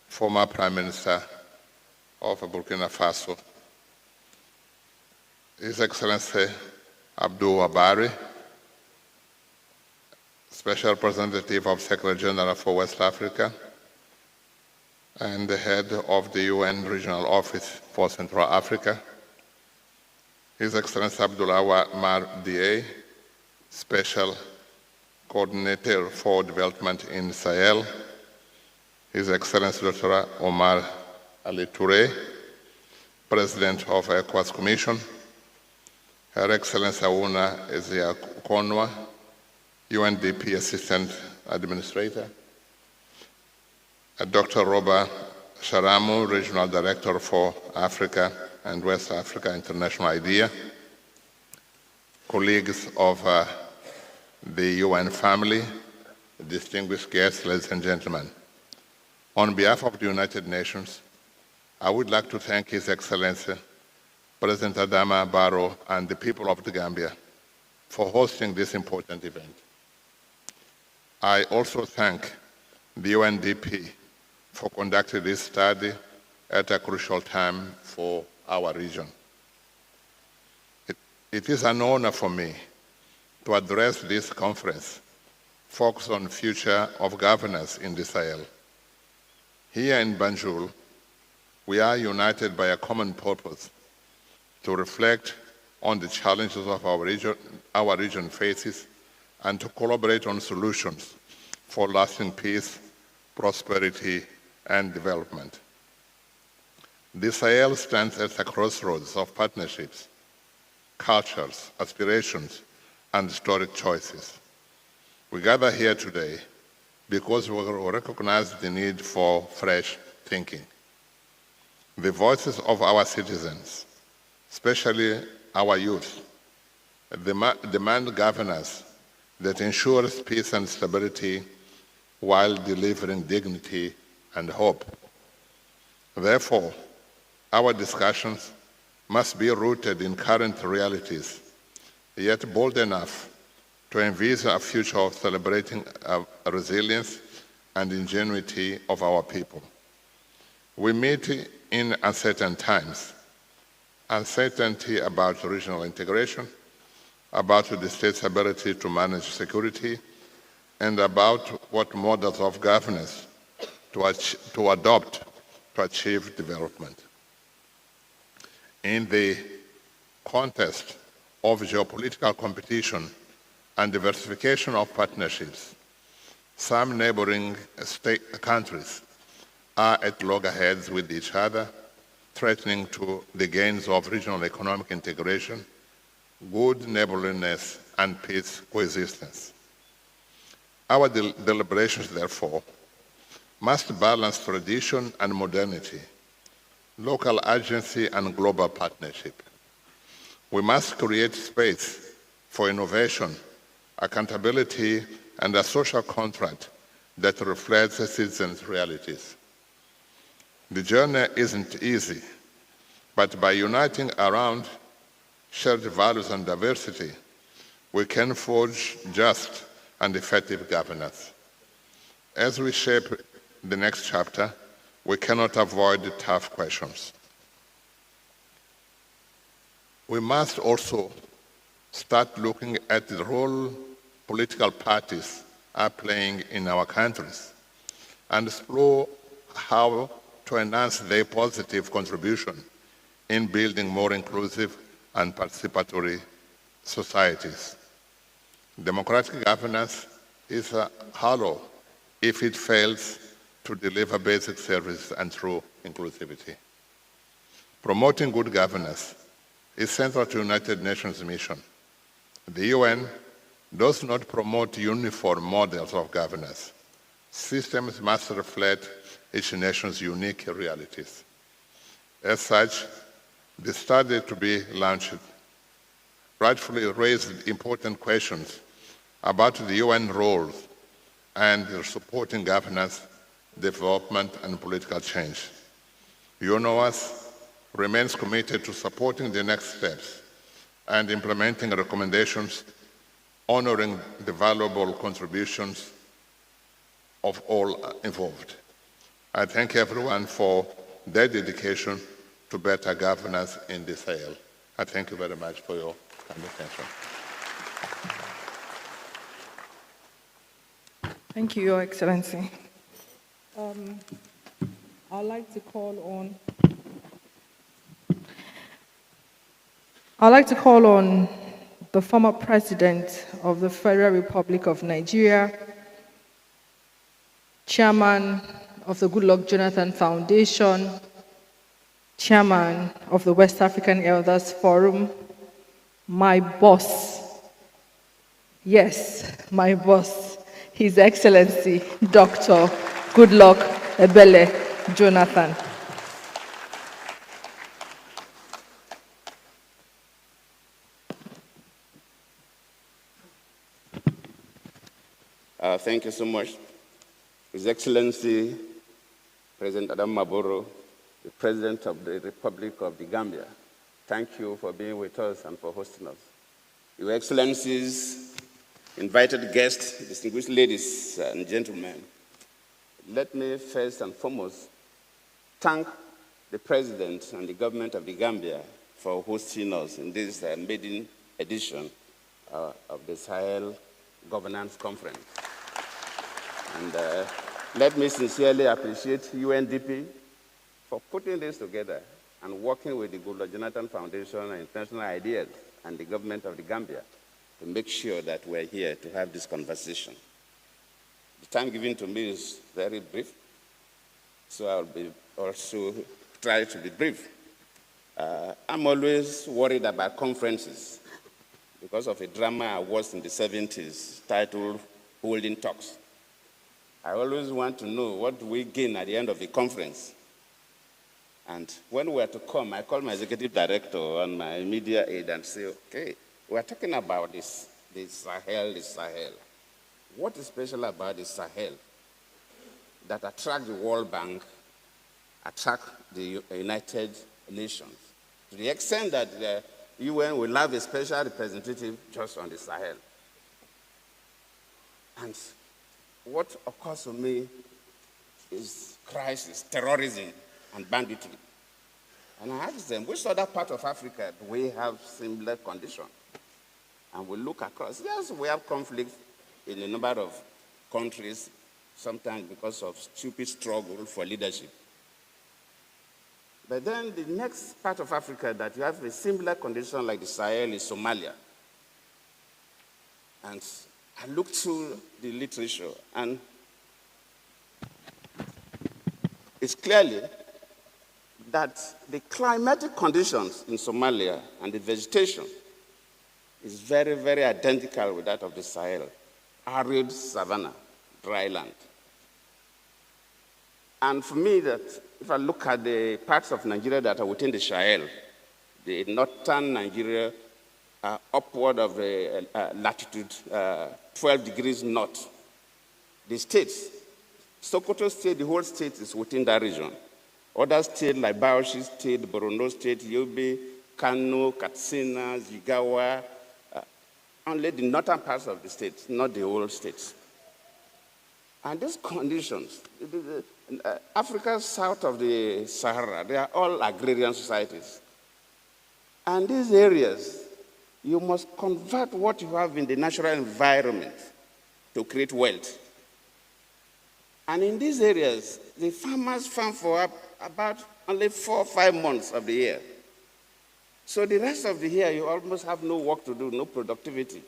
Speaker 8: former Prime Minister of Burkina Faso, His Excellency Abdul Wabari, Special Representative of Secretary General for West Africa, and the head of the UN Regional Office for Central Africa, His Excellency Abdullah Mar DA, Special Coordinator for Development in Sahel, His Excellency Dr. Omar Ali Touré, President of ECOWAS Commission, Her Excellency Aouna Ezia Konwa, UNDP Assistant Administrator, Dr. Roba Sharamu, Regional Director for Africa and West Africa International IDEA, colleagues of the UN family, distinguished guests, ladies and gentlemen. On behalf of the United Nations, I would like to thank His Excellency President Adama Barrow and the people of the Gambia for hosting this important event. I also thank the UNDP for conducting this study at a crucial time for our region. It is an honor for me to address this conference focused on the future of governance in the Sahel. Here in Banjul, we are united by a common purpose to reflect on the challenges of our region faces and to collaborate on solutions for lasting peace, prosperity, and development. The Sahel stands at a crossroads of partnerships, cultures, aspirations, and historic choices. We gather here today because we recognize the need for fresh thinking. The voices of our citizens, especially our youth, demand governance that ensures peace and stability while delivering dignity and hope. Therefore, our discussions must be rooted in current realities, yet bold enough to envisage a future of celebrating resilience and ingenuity of our people. We meet in uncertain times, uncertainty about regional integration, about the state's ability to manage security, and about what models of governance to adopt to achieve development. In the context of geopolitical competition and diversification of partnerships, some neighboring countries are at loggerheads with each other, threatening to the gains of regional economic integration, good neighborliness, and peace coexistence. Our deliberations, therefore, must balance tradition and modernity, local agency and global partnership. We must create space for innovation, accountability, and a social contract that reflects the citizens' realities. The journey isn't easy, but by uniting around shared values and diversity, we can forge just and effective governance. As we shape the next chapter, we cannot avoid the tough questions. We must also start looking at the role political parties are playing in our countries and explore how to enhance their positive contribution in building more inclusive and participatory societies. Democratic governance is hollow if it fails to deliver basic services and true inclusivity. Promoting good governance is central to the United Nations mission. The UN does not promote uniform models of governance. Systems must reflect each nation's unique realities. As such, the study to be launched rightfully raised important questions about the UN roles and supporting governance, development, and political change. UNOWAS remains committed to supporting the next steps and implementing recommendations honoring the valuable contributions of all involved. I thank everyone for their dedication to better governance in the Sahel. I thank you very much for your kind attention.
Speaker 4: Thank you, Your Excellency. I'd like to call on the former President of the Federal Republic of Nigeria, Chairman of the Goodluck Jonathan Foundation, Chairman of the West African Elders Forum, my boss, yes, my boss, His Excellency Dr. Goodluck Ebele Jonathan.
Speaker 5: Thank you so much. His Excellency, President Adama Barrow, the President of the Republic of the Gambia, thank you for being with us and for hosting us. Your Excellencies, invited guests, distinguished ladies and gentlemen, let me first and foremost thank the President and the government of the Gambia for hosting us in this maiden edition of the Sahel Governance Conference. And let me sincerely appreciate UNDP for putting this together and working with the Goodluck Jonathan Foundation and International Ideas and the government of the Gambia to make sure that we're here to have this conversation. The time given to me is very brief, so I'll be also try to be brief. I'm always worried about conferences because of a drama I watched in the 70s titled Holding Talks. I always want to know what do we gain at the end of the conference. And when we are to come, I call my executive director and my media aide and say, okay, we're talking about the Sahel. What is special about the Sahel that attract the World Bank, attract the United Nations, to the extent that the UN will have a special representative just on the Sahel? And what occurs to me is crisis, terrorism, and banditry. And I asked them, which other part of Africa do we have similar conditions? And we look across. Yes, we have conflict in a number of countries, sometimes because of stupid struggle for leadership. But then the next part of Africa that you have a similar condition like the Sahel is Somalia. And I looked through the literature, and it's clearly that the climatic conditions in Somalia and the vegetation is very, very identical with that of the Sahel. Arid savanna, dry land. And for me, that if I look at the parts of Nigeria that are within the Sahel, the northern Nigeria, upward of the latitude 12 degrees north. The states, Sokoto state, the whole state is within that region. Other states like Barrow state, Borno state, Yobe, Kano, Katsina, Jigawa, only the northern parts of the state, not the whole states. And these conditions, Africa south of the Sahara, they are all agrarian societies. And these areas, you must convert what you have in the natural environment to create wealth. And in these areas, the farmers farm for about only 4 or 5 months of the year. So the rest of the year, you almost have no work to do, no productivity.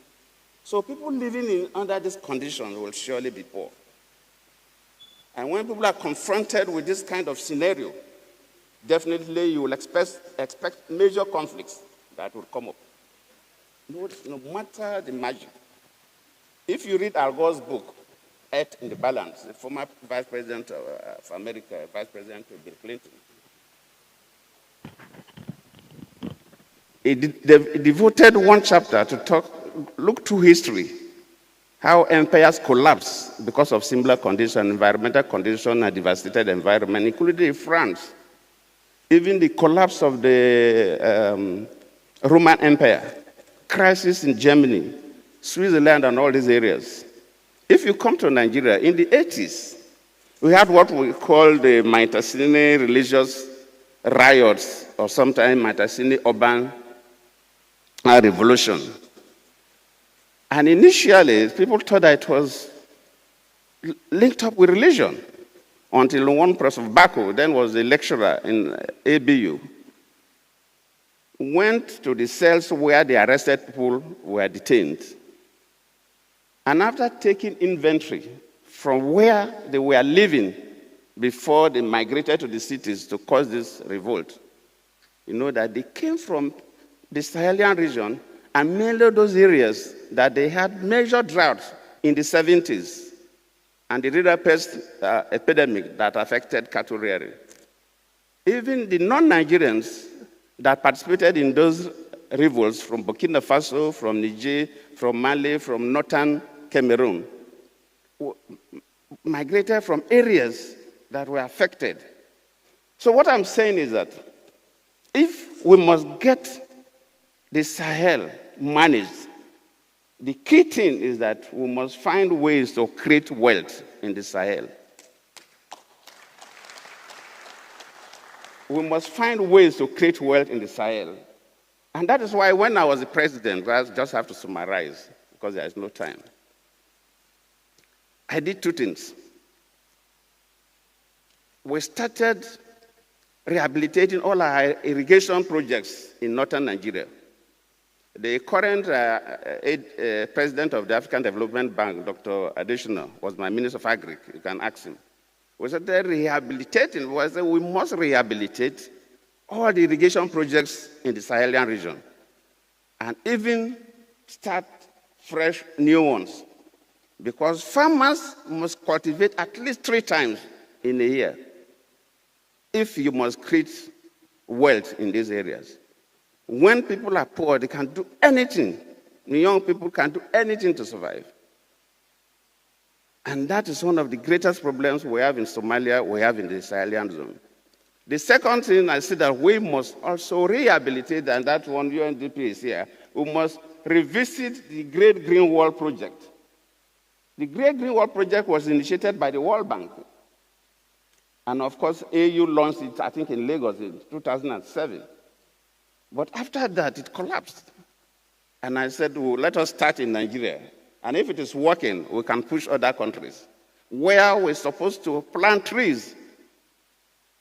Speaker 5: So people living under these conditions will surely be poor. And when people are confronted with this kind of scenario, definitely you will expect major conflicts that will come up. No matter the margin. If you read Al Gore's book, Earth in the Balance, the former Vice President of America, Vice President of Bill Clinton, he devoted one chapter to look through history, how empires collapse because of similar conditions, environmental conditions, and devastated environment, including France. Even the collapse of the Roman Empire, crisis in Germany, Switzerland, and all these areas. If you come to Nigeria, in the 80s,
Speaker 9: We had what we call the Maitasini religious riots, or sometimes Maitasini urban revolution. And initially, people thought that it was linked up with religion, until one person, Barrow, then was a lecturer in ABU, went to the cells where the arrested people were detained. And after taking inventory from where they were living before they migrated to the cities to cause this revolt, you know that they came from the Sahelian region, and mainly those areas that they had major droughts in the 70s and the river pest epidemic that affected cattle rearing. Even the non-Nigerians that participated in those revolts from Burkina Faso, from Niger, from Mali, from northern Cameroon, migrated from areas that were affected. So what I'm saying is that if we must get the Sahel managed, the key thing is that we must find ways to create wealth in the Sahel. We must find ways to create wealth in the Sahel. And that is why when I was the president, I just have to summarize because there is no time. I did two things. We started rehabilitating all our irrigation projects in northern Nigeria. The current president of the African Development Bank, Dr. Adesina, was my Minister of Agri. You can ask him. We started rehabilitating. We said we must rehabilitate all the irrigation projects in the Sahelian region and even start fresh new ones, because farmers must cultivate at least 3 times in a year if you must create wealth in these areas. When people are poor, they can do anything. The young people can do anything to survive. And that is one of the greatest problems we have in Somalia, we have in the Sahelian zone. The second thing I see that we must also rehabilitate, and that one UNDP is here, we must revisit the Great Green Wall Project. The Great Green Wall Project was initiated by the World Bank. And of course, AU launched it, I think, in Lagos in 2007. But after that, it collapsed. And I said, well, let us start in Nigeria. And if it is working, we can push other countries, where we're supposed to plant trees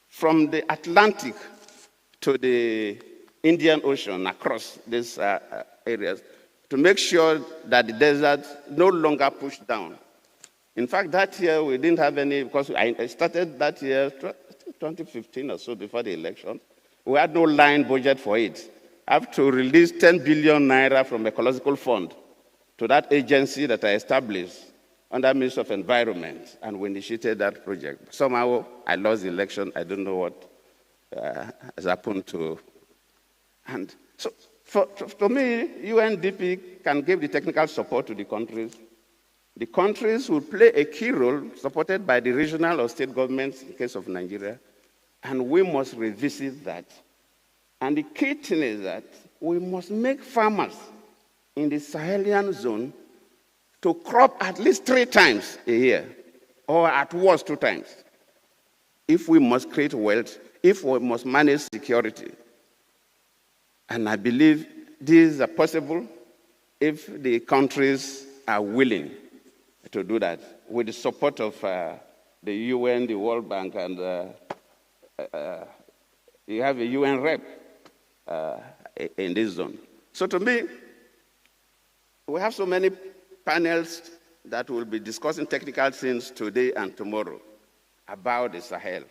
Speaker 9: from the Atlantic to the Indian Ocean across these areas to make sure that the desert no longer pushed down. In fact, that year we didn't have any, because I started that year, 2015 or so, before the election. We had no line budget for it. I have to release 10 billion naira from Ecological Fund to that agency that I established under Ministry of Environment, and we initiated that project. Somehow, I lost the election. I don't know what has happened to. And so, to me, UNDP can give the technical support to the countries. The countries will play a key role, supported by the regional or state governments in the case of Nigeria, and we must revisit that. And the key thing is that we must make farmers in the Sahelian zone to crop at least 3 times a year, or at worst 2 times, if we must create wealth, if we must manage security. And I believe these are possible if the countries are willing to do that, with the support of the UN, the World Bank, and you have a UN rep in this zone. So to me, we have so many panels that will be discussing technical things today and tomorrow about the Sahel.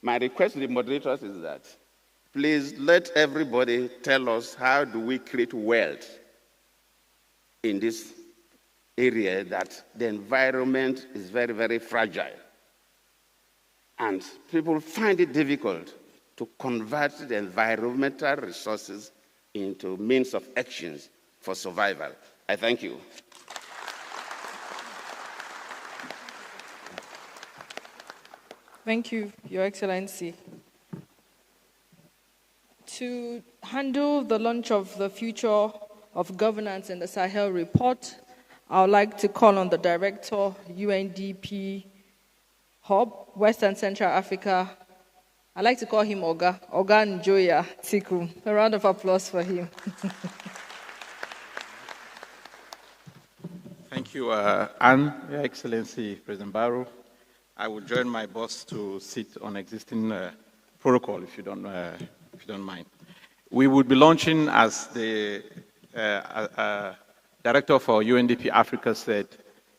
Speaker 9: My request to the moderators is that please let everybody tell us how do we create wealth in this area that the environment is very, very fragile. And people find it difficult to convert the environmental resources into means of actions for survival. I thank you.
Speaker 4: Thank you, Your Excellency. To handle the launch of the Future of Governance in the Sahel report, I would like to call on the Director, UNDP, hub, West and Central Africa. I like to call him Oga Njoya Tiku. A round of applause for him.
Speaker 10: Thank you, Anne, Your Excellency, President Barrow. I will join my boss to sit on existing protocol, if you don't mind. We will be launching, as the director for UNDP Africa said,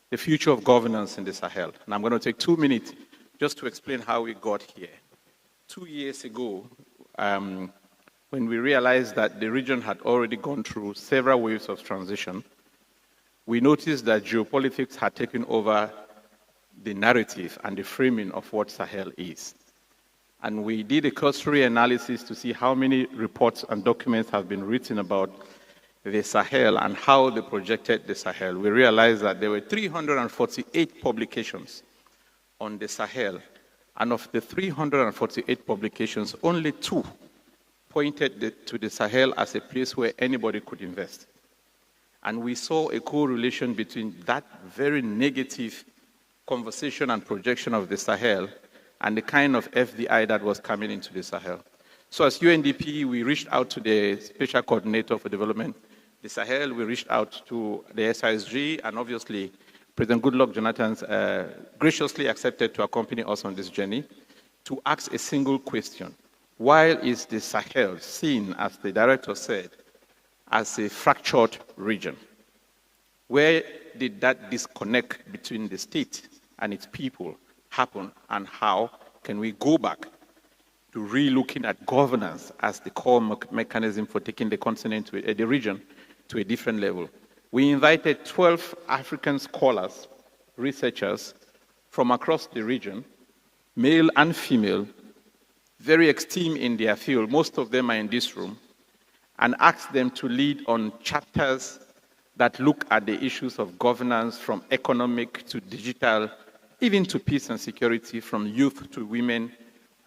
Speaker 10: the future of governance in the Sahel. And I'm going to take 2 minutes just to explain how we got here. 2 years ago, when we realized that the region had already gone through several waves of transition, we noticed that geopolitics had taken over the narrative and the framing of what Sahel is. And we did a cursory analysis to see how many reports and documents have been written about the Sahel and how they projected the Sahel. We realized that there were 348 publications on the Sahel, and of the 348 publications, only 2 pointed to the Sahel as a place where anybody could invest. And we saw a correlation between that very negative conversation and projection of the Sahel and the kind of FDI that was coming into the Sahel. So as UNDP, we reached out to the Special Coordinator for Development, the Sahel, we reached out to the SISG, and obviously President Goodluck Jonathan graciously accepted to accompany us on this journey to ask a single question. Why is the Sahel seen, as the director said, as a fractured region? Where did that disconnect between the state and its people happen, and how can we go back to re-looking at governance as the core mechanism for taking the continent, the region, to a different level? We invited 12 African scholars, researchers from across the region, male and female, very esteemed in their field. Most of them are in this room, and asked them to lead on chapters that look at the issues of governance, from economic to digital, even to peace and security, from youth to women,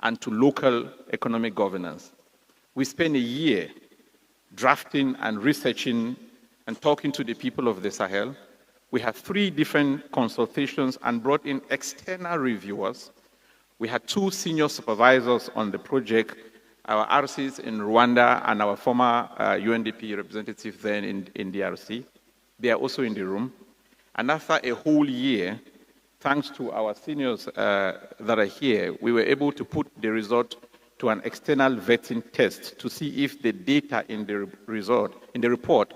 Speaker 10: and to local economic governance. We spent a year drafting and researching and talking to the people of the Sahel. We had 3 different consultations and brought in external reviewers. We had 2 senior supervisors on the project, our RCs in Rwanda and our former UNDP representative then in DRC. They are also in the room. And after a whole year, thanks to our seniors that are here, we were able to put the result to an external vetting test to see if the data in the report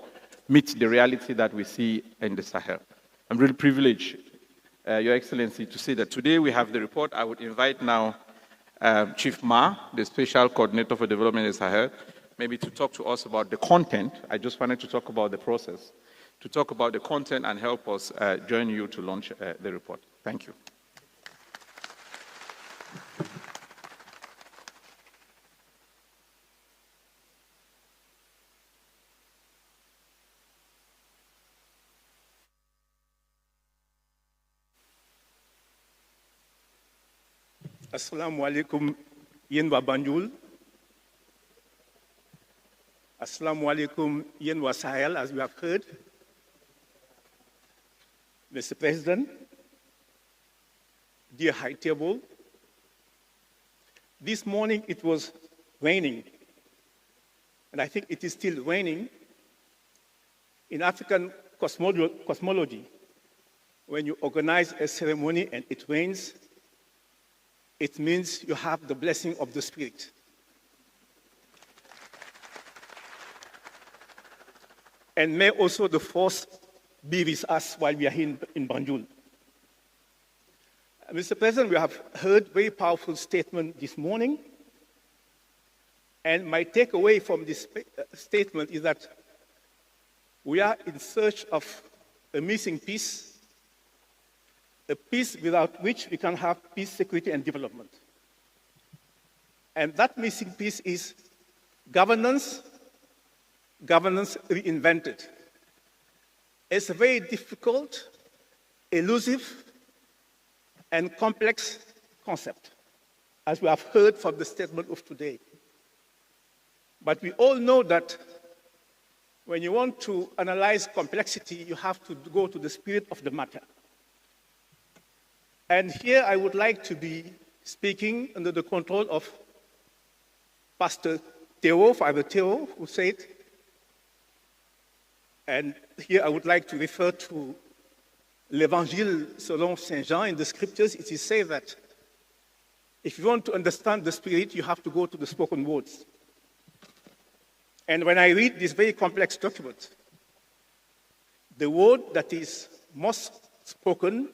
Speaker 10: meets the reality that we see in the Sahel. I'm really privileged, Your Excellency, to say that today we have the report. I would invite now Chief Ma, the Special Coordinator for Development in the Sahel, maybe to talk to us about the content. I just wanted to talk about the process, to talk about the content and help us join you to launch the report. Thank you.
Speaker 11: Assalamu alaikum, yen wa Banjul. Assalamu alaikum, yen wa Sahel, as we have heard. Mr. President, dear High Table, this morning it was raining, and I think it is still raining. In African cosmology, when you organize a ceremony and it rains, it means you have the blessing of the Spirit. And may also the force be with us while we are here in Banjul. Mr. President, we have heard very powerful statement this morning. And my takeaway from this statement is that we are in search of a missing piece, a peace without which we can have peace, security, and development. And that missing piece is governance reinvented. It's a very difficult, elusive, and complex concept, as we have heard from the statement of today. But we all know that when you want to analyze complexity, you have to go to the spirit of the matter. And here I would like to be speaking under the control of Pastor Theo, Father Theo, who said, and here I would like to refer to l'Évangile selon Saint Jean. In the scriptures, it is said that if you want to understand the Spirit, you have to go to the spoken words. And when I read this very complex document, the word that is most spoken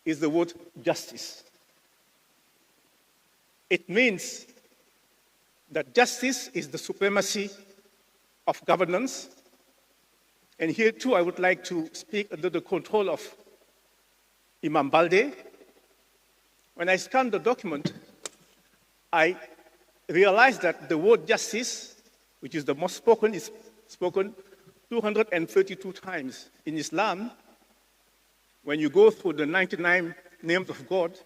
Speaker 11: is the word justice. It means that justice is the supremacy of governance. And here too, I would like to speak under the control of Imam Balde. When I scanned the document, I realized that the word justice, which is the most spoken, is spoken 232 times. In Islam, when you go through the 99 names of God,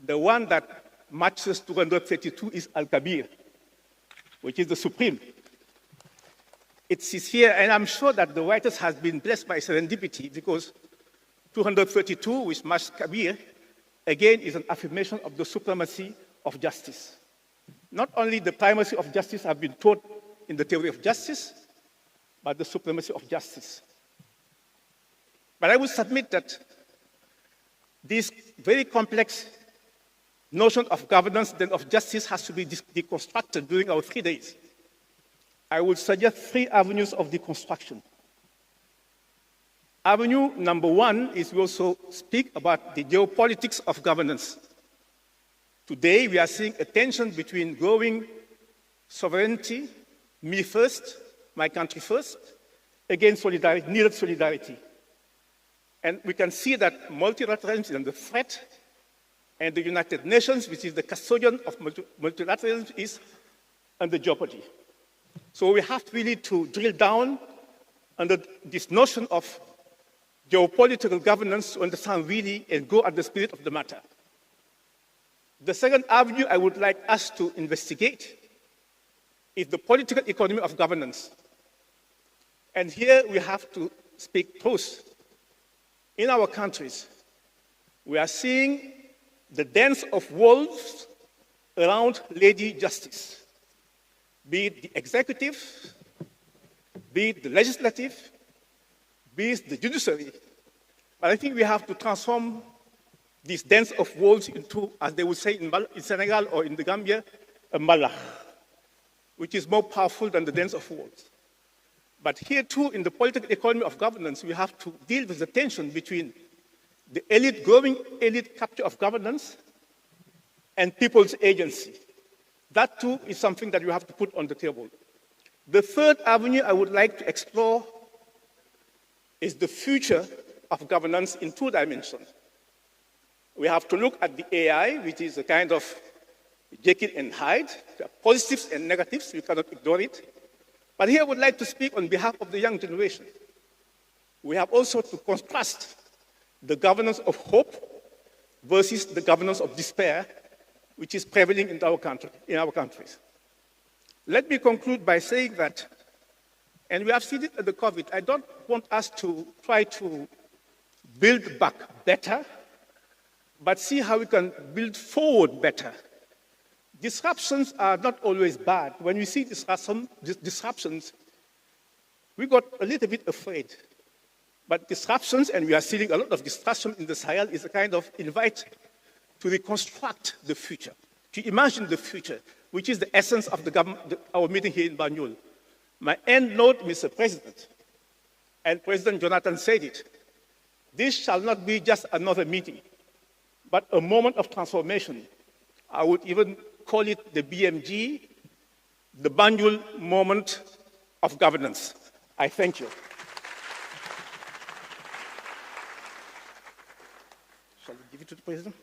Speaker 11: the one that matches 232 is Al-Kabir, which is the supreme. It is here, and I'm sure that the writers have been blessed by serendipity, because 232, which matches Kabir, again is an affirmation of the supremacy of justice. Not only the primacy of justice have been taught in the theory of justice, but the supremacy of justice. But I will submit that this very complex notion of governance and of justice has to be deconstructed during our 3 days. I would suggest 3 avenues of deconstruction. Avenue number 1 is we also speak about the geopolitics of governance. Today, we are seeing a tension between growing sovereignty, me first, my country first, against solidarity, needed solidarity. And we can see that multilateralism is under threat, and the United Nations, which is the custodian of multilateralism, is under jeopardy. So we have really to drill down under this notion of geopolitical governance to understand really and go at the spirit of the matter. The second avenue I would like us to investigate is the political economy of governance. And here we have to speak truth. In our countries, we are seeing the dance of wolves around Lady Justice, be it the executive, be it the legislative, be it the judiciary. But I think we have to transform this dance of wolves into, as they would say in Senegal or in the Gambia, a malach, which is more powerful than the dance of wolves. But here too, in the political economy of governance, we have to deal with the tension between the elite, growing elite capture of governance and people's agency. That too is something that you have to put on the table. The third avenue I would like to explore is the future of governance in 2 dimensions. We have to look at the AI, which is a kind of Jekyll and Hyde, positives and negatives, we cannot ignore it. But here I would like to speak on behalf of the young generation. We have also to contrast the governance of hope versus the governance of despair, which is prevailing in our countries. Let me conclude by saying that, and we have seen it at the COVID, I don't want us to try to build back better, but see how we can build forward better. Disruptions are not always bad. When we see disruptions, we got a little bit afraid. But disruptions, and we are seeing a lot of disruption in the Sahel, is a kind of invite to reconstruct the future, to imagine the future, which is the essence of our meeting here in Banjul. My end note, Mr. President, and President Jonathan said it, this shall not be just another meeting, but a moment of transformation. I would even call it the BMG, the Banjul moment of governance. I thank you. Shall we give it to the President?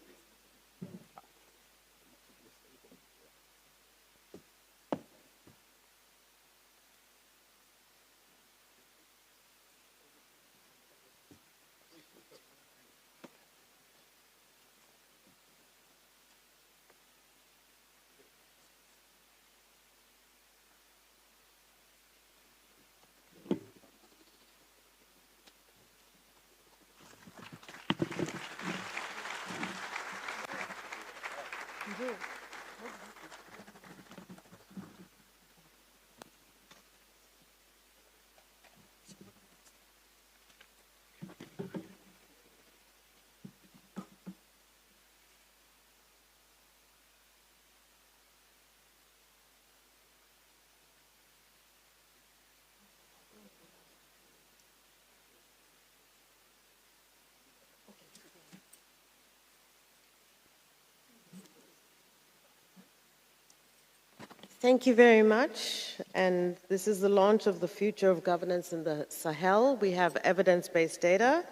Speaker 2: Thank you very much. And this is the launch of the future of governance in the Sahel. We have evidence-based data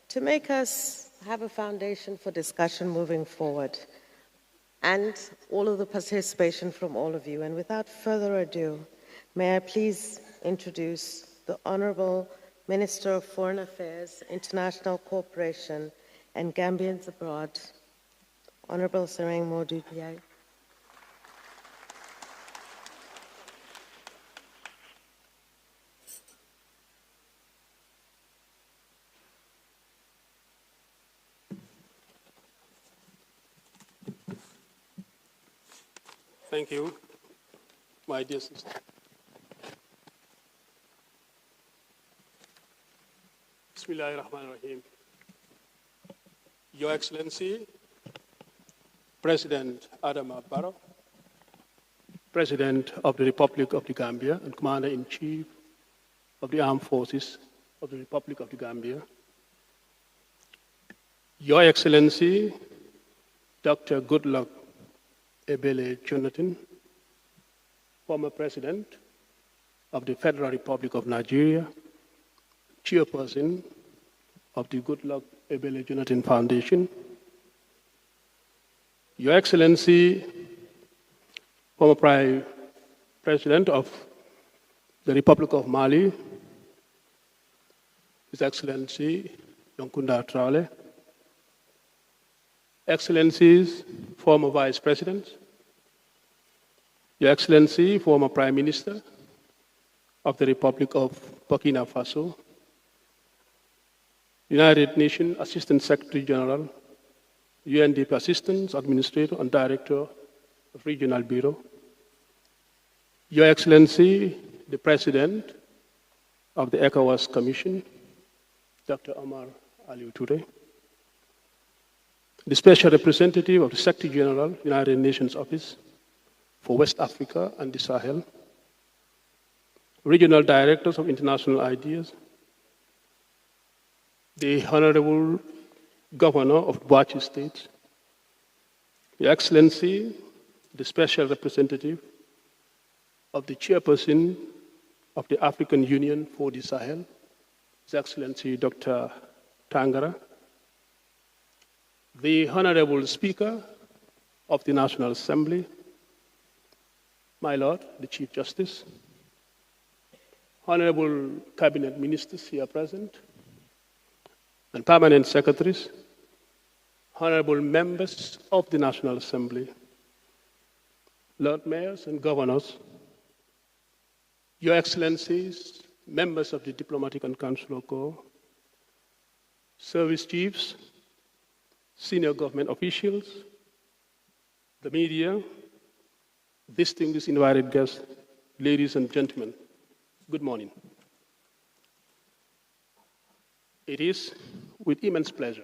Speaker 2: to make us have a foundation for discussion moving forward, and all of the participation from all of you. And without further ado, may I please introduce the Honorable Minister of Foreign Affairs, International Cooperation, and Gambians Abroad, Honorable Sereng Modou Diaye.
Speaker 12: Thank you, my dear sister. Bismillahirrahmanirrahim. Your Excellency, President Adama Barrow, President of the Republic of the Gambia and Commander-in-Chief of the Armed Forces of the Republic of the Gambia, Your Excellency, Dr. Goodluck Ebele Jonathan, former President of the Federal Republic of Nigeria, Chairperson of the Goodluck Ebele Jonathan Foundation, Your Excellency, former Prime President of the Republic of Mali, His Excellency Yonkunda Traore, Excellencies, former Vice Presidents, Your Excellency, former Prime Minister of the Republic of Burkina Faso, United Nations Assistant Secretary General, UNDP Assistant Administrator and Director of Regional Bureau, Your Excellency, the President of the ECOWAS Commission, Dr. Omar Aliou Touré, the Special Representative of the Secretary General, United Nations Office for West Africa and the Sahel, Regional Directors of International Ideas, the Honorable Governor of Bauchi State, Your Excellency, the Special Representative of the Chairperson of the African Union for the Sahel, His Excellency Dr. Tangara, the Honorable Speaker of the National Assembly, my Lord, the Chief Justice, Honorable Cabinet Ministers here present, and Permanent Secretaries, Honorable Members of the National Assembly, Lord Mayors and Governors, Your Excellencies, members of the Diplomatic and Consular Corps, Service Chiefs, senior government officials, the media, distinguished invited guests, ladies and gentlemen, good morning. It is with immense pleasure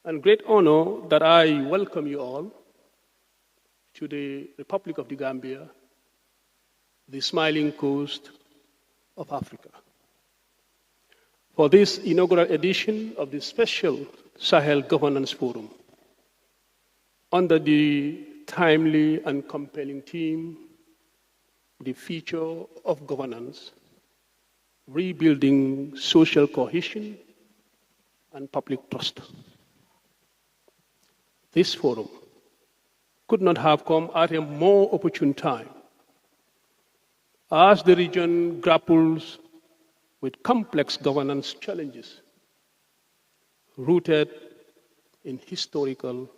Speaker 12: and great honor that I welcome you all to the Republic of the Gambia, the smiling coast of Africa, for this inaugural edition of the special Sahel Governance Forum under the timely and compelling theme, the future of governance, rebuilding social cohesion and public trust. This forum could not have come at a more opportune time as the region grapples with complex governance challenges rooted in historical,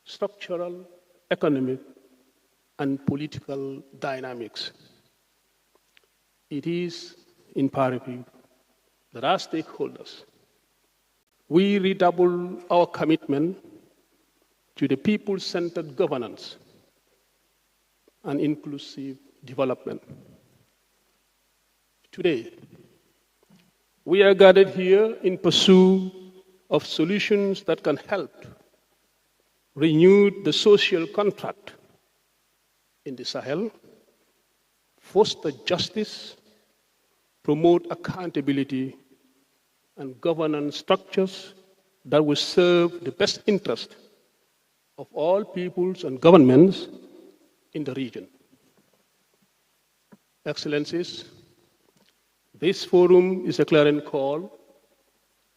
Speaker 12: structural, economic, and political dynamics. It is imperative that as stakeholders, we redouble our commitment to the people-centered governance and inclusive development. Today, we are gathered here in pursuit of solutions that can help renew the social contract in the Sahel, foster justice, promote accountability, and governance structures that will serve the best interest of all peoples and governments in the region. Excellencies, this forum is a clarion call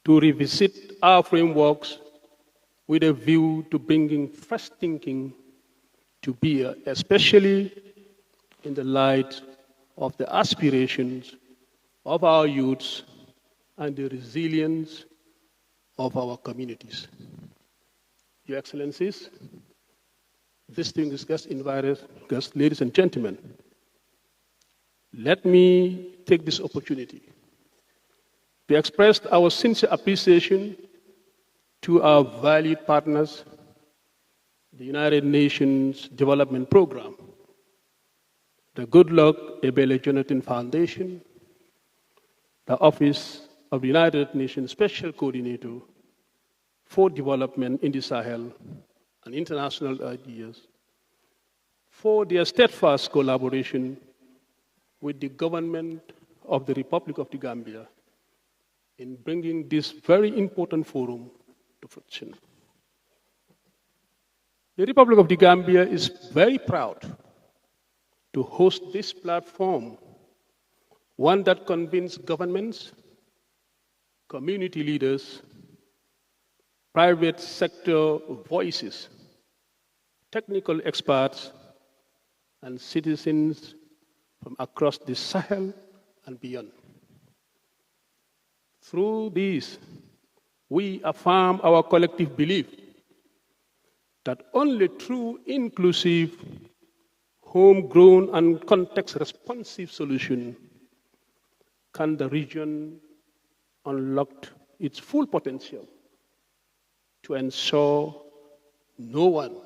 Speaker 12: to revisit our frameworks with a view to bringing fresh thinking to bear, especially in the light of the aspirations of our youths and the resilience of our communities. Your Excellencies, distinguished guests, invited guests, ladies and gentlemen, let me take this opportunity to express our sincere appreciation to our valued partners, the United Nations Development Programme, the Goodluck Ebele Jonathan Foundation, the Office of the United Nations Special Coordinator for Development in the Sahel and International Ideas, for their steadfast collaboration with the government of the Republic of the Gambia in bringing this very important forum to fruition. The Republic of the Gambia is very proud to host this platform, one that convenes governments, community leaders, private sector voices, technical experts, and citizens from across the Sahel and beyond. Through these, we affirm our collective belief that only through inclusive, homegrown, and context-responsive solution can the region unlock its full potential to ensure no one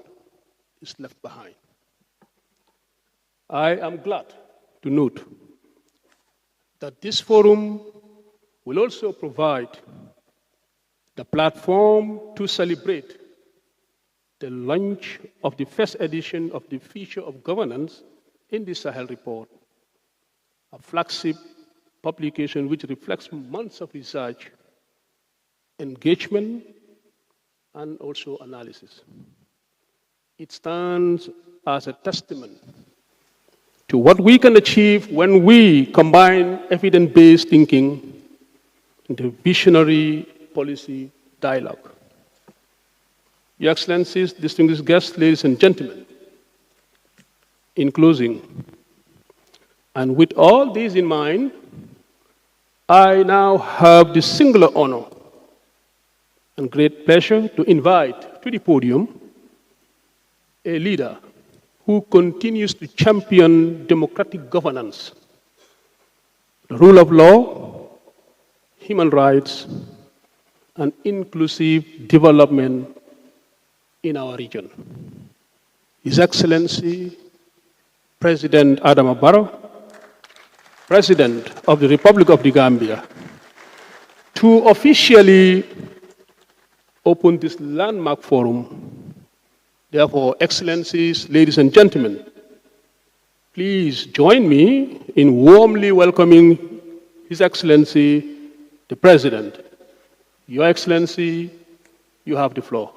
Speaker 12: is left behind. I am glad to note that this forum will also provide the platform to celebrate the launch of the first edition of the Future of Governance in the Sahel Report, a flagship publication which reflects months of research, engagement, and also analysis. It stands as a testament to what we can achieve when we combine evidence-based thinking into visionary policy dialogue. Your Excellencies, distinguished guests, ladies and gentlemen, in closing, and with all these in mind, I now have the singular honor and great pleasure to invite to the podium a leader who continues to champion democratic governance, the rule of law, human rights, and inclusive development in our region. His Excellency, President Adama Barrow, President of the Republic of the Gambia, to officially open this landmark forum. Therefore, Excellencies, ladies and gentlemen, please join me in warmly welcoming His Excellency, the President. Your Excellency, you have the floor.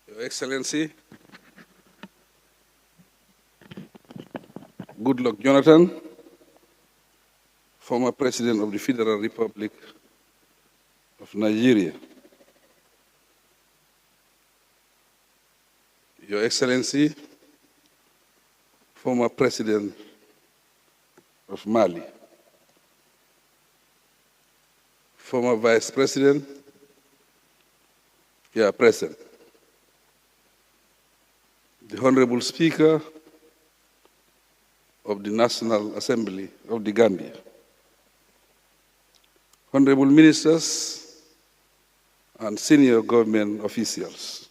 Speaker 13: Your Excellency, Goodluck Jonathan, former President of the Federal Republic of Nigeria. Your Excellency, former President of Mali, former Vice President, present. the Honorable Speaker of the National Assembly of the Gambia, Honorable Ministers and senior government officials,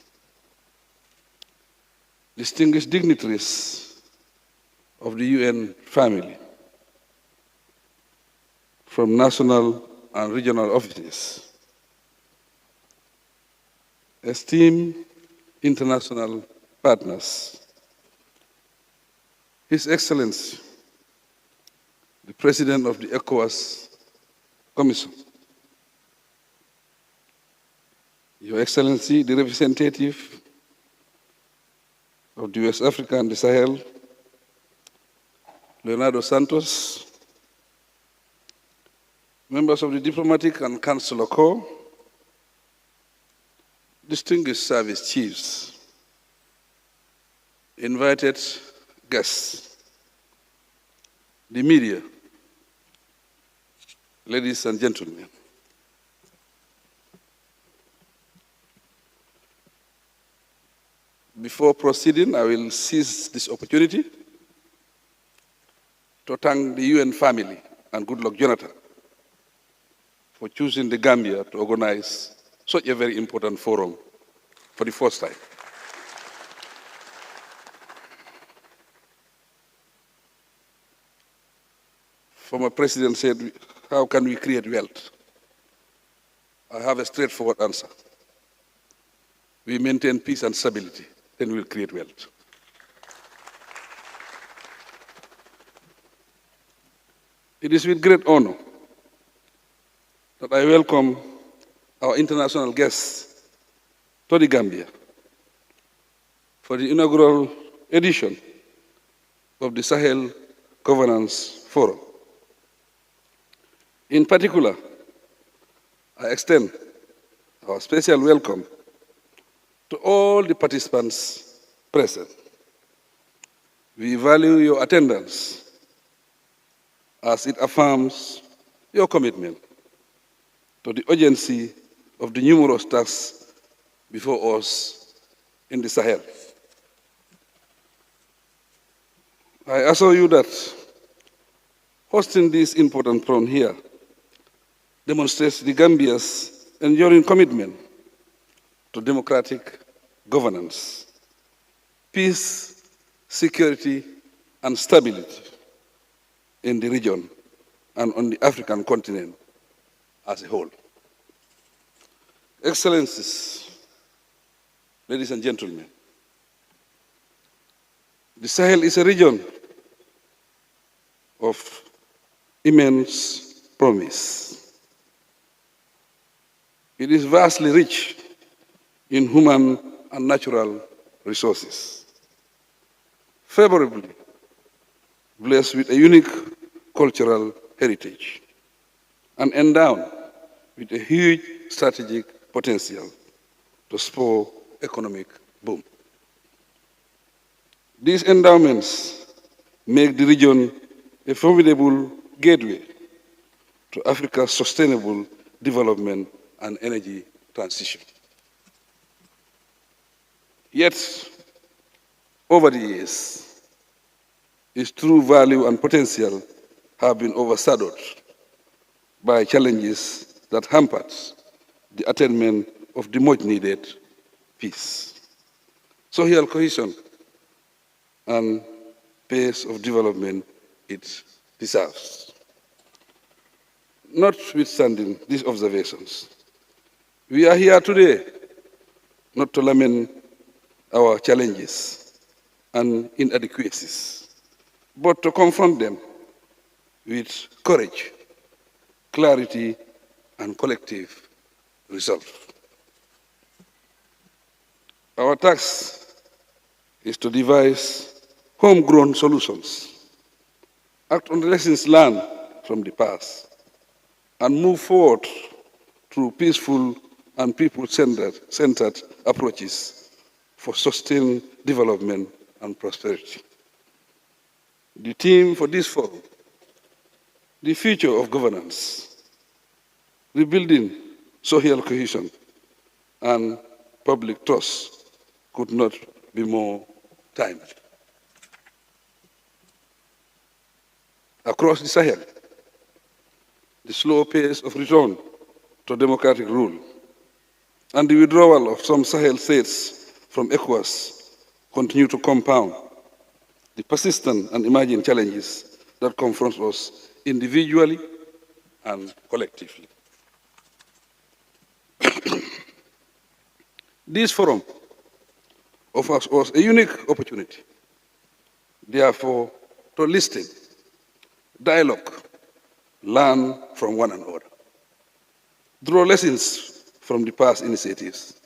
Speaker 13: distinguished dignitaries of the UN family, from national and regional offices, esteemed international partners, His Excellency, the President of the ECOWAS Commission, Your Excellency, the representative of the West Africa and the Sahel, Leonardo Santos, members of the Diplomatic and Consular Corps, distinguished service chiefs, invited guests, the media, ladies and gentlemen. Before proceeding, I will seize this opportunity to thank the UN family and Goodluck Jonathan for choosing the Gambia to organize such a very important forum for the first time. Former President said, how can we create wealth? I have a straightforward answer. We maintain peace and stability, then we'll create wealth. It is with great honor that I welcome our international guests to the Gambia for the inaugural edition of the Sahel Governance Forum. In particular, I extend our special welcome to all the participants present. We value your attendance as it affirms your commitment to the urgency of the numerous tasks before us in the Sahel. I assure you that hosting this important forum here demonstrates the Gambia's enduring commitment to democratic governance, peace, security, and stability in the region and on the African continent as a whole. Excellencies, ladies and gentlemen, the Sahel is a region of immense promise. It is vastly rich in human and natural resources, favorably blessed with a unique cultural heritage, and endowed with a huge strategic potential to spur economic boom. These endowments make the region a formidable gateway to Africa's sustainable development and energy transition. Yet, over the years, its true value and potential have been overshadowed by challenges that hampered the attainment of the much-needed peace, social cohesion, and pace of development it deserves. Notwithstanding these observations, we are here today not to lament our challenges and inadequacies, but to confront them with courage, clarity, and collective resolve. Our task is to devise homegrown solutions, act on the lessons learned from the past, and move forward through peaceful and people-centered approaches for sustained development and prosperity. The theme for this forum, the future of governance, rebuilding social cohesion and public trust, could not be more timely. Across the Sahel, the slow pace of return to democratic rule and the withdrawal of some Sahel states from ECOWAS continue to compound the persistent and emerging challenges that confront us individually and collectively. This forum offers us a unique opportunity, therefore, to listen, dialogue, learn from one another, draw lessons from the past initiatives,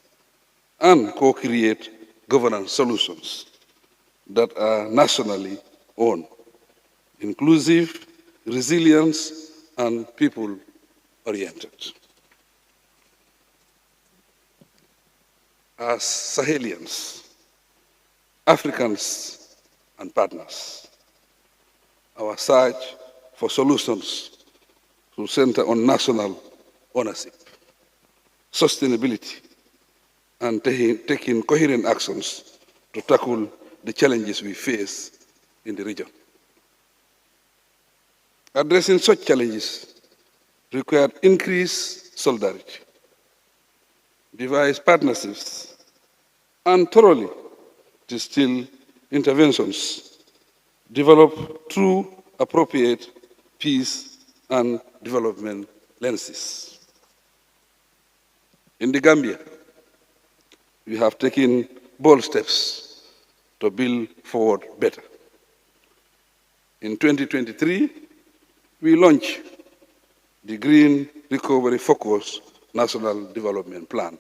Speaker 13: and co-create governance solutions that are nationally owned, inclusive, resilient, and people-oriented. As Sahelians, Africans, and partners, our search for solutions should center on national ownership, sustainability, and taking coherent actions to tackle the challenges we face in the region. Addressing such challenges requires increased solidarity, devise partnerships, and thoroughly distill interventions, develop true, appropriate peace and development lenses. In the Gambia, we have taken bold steps to build forward better. In 2023, we launched the Green Recovery Focus National Development Plan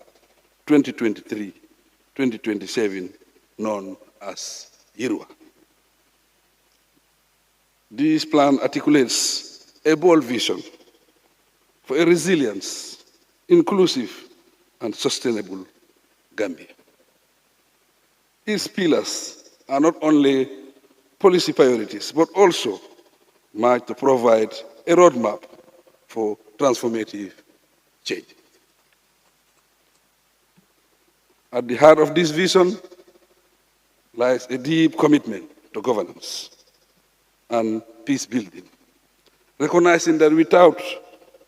Speaker 13: 2023-2027, known as YIRWA. This plan articulates a bold vision for a resilient, inclusive, and sustainable Gambia. Its pillars are not only policy priorities, but also meant to provide a roadmap for transformative change. At the heart of this vision lies a deep commitment to governance and peace building, recognizing that without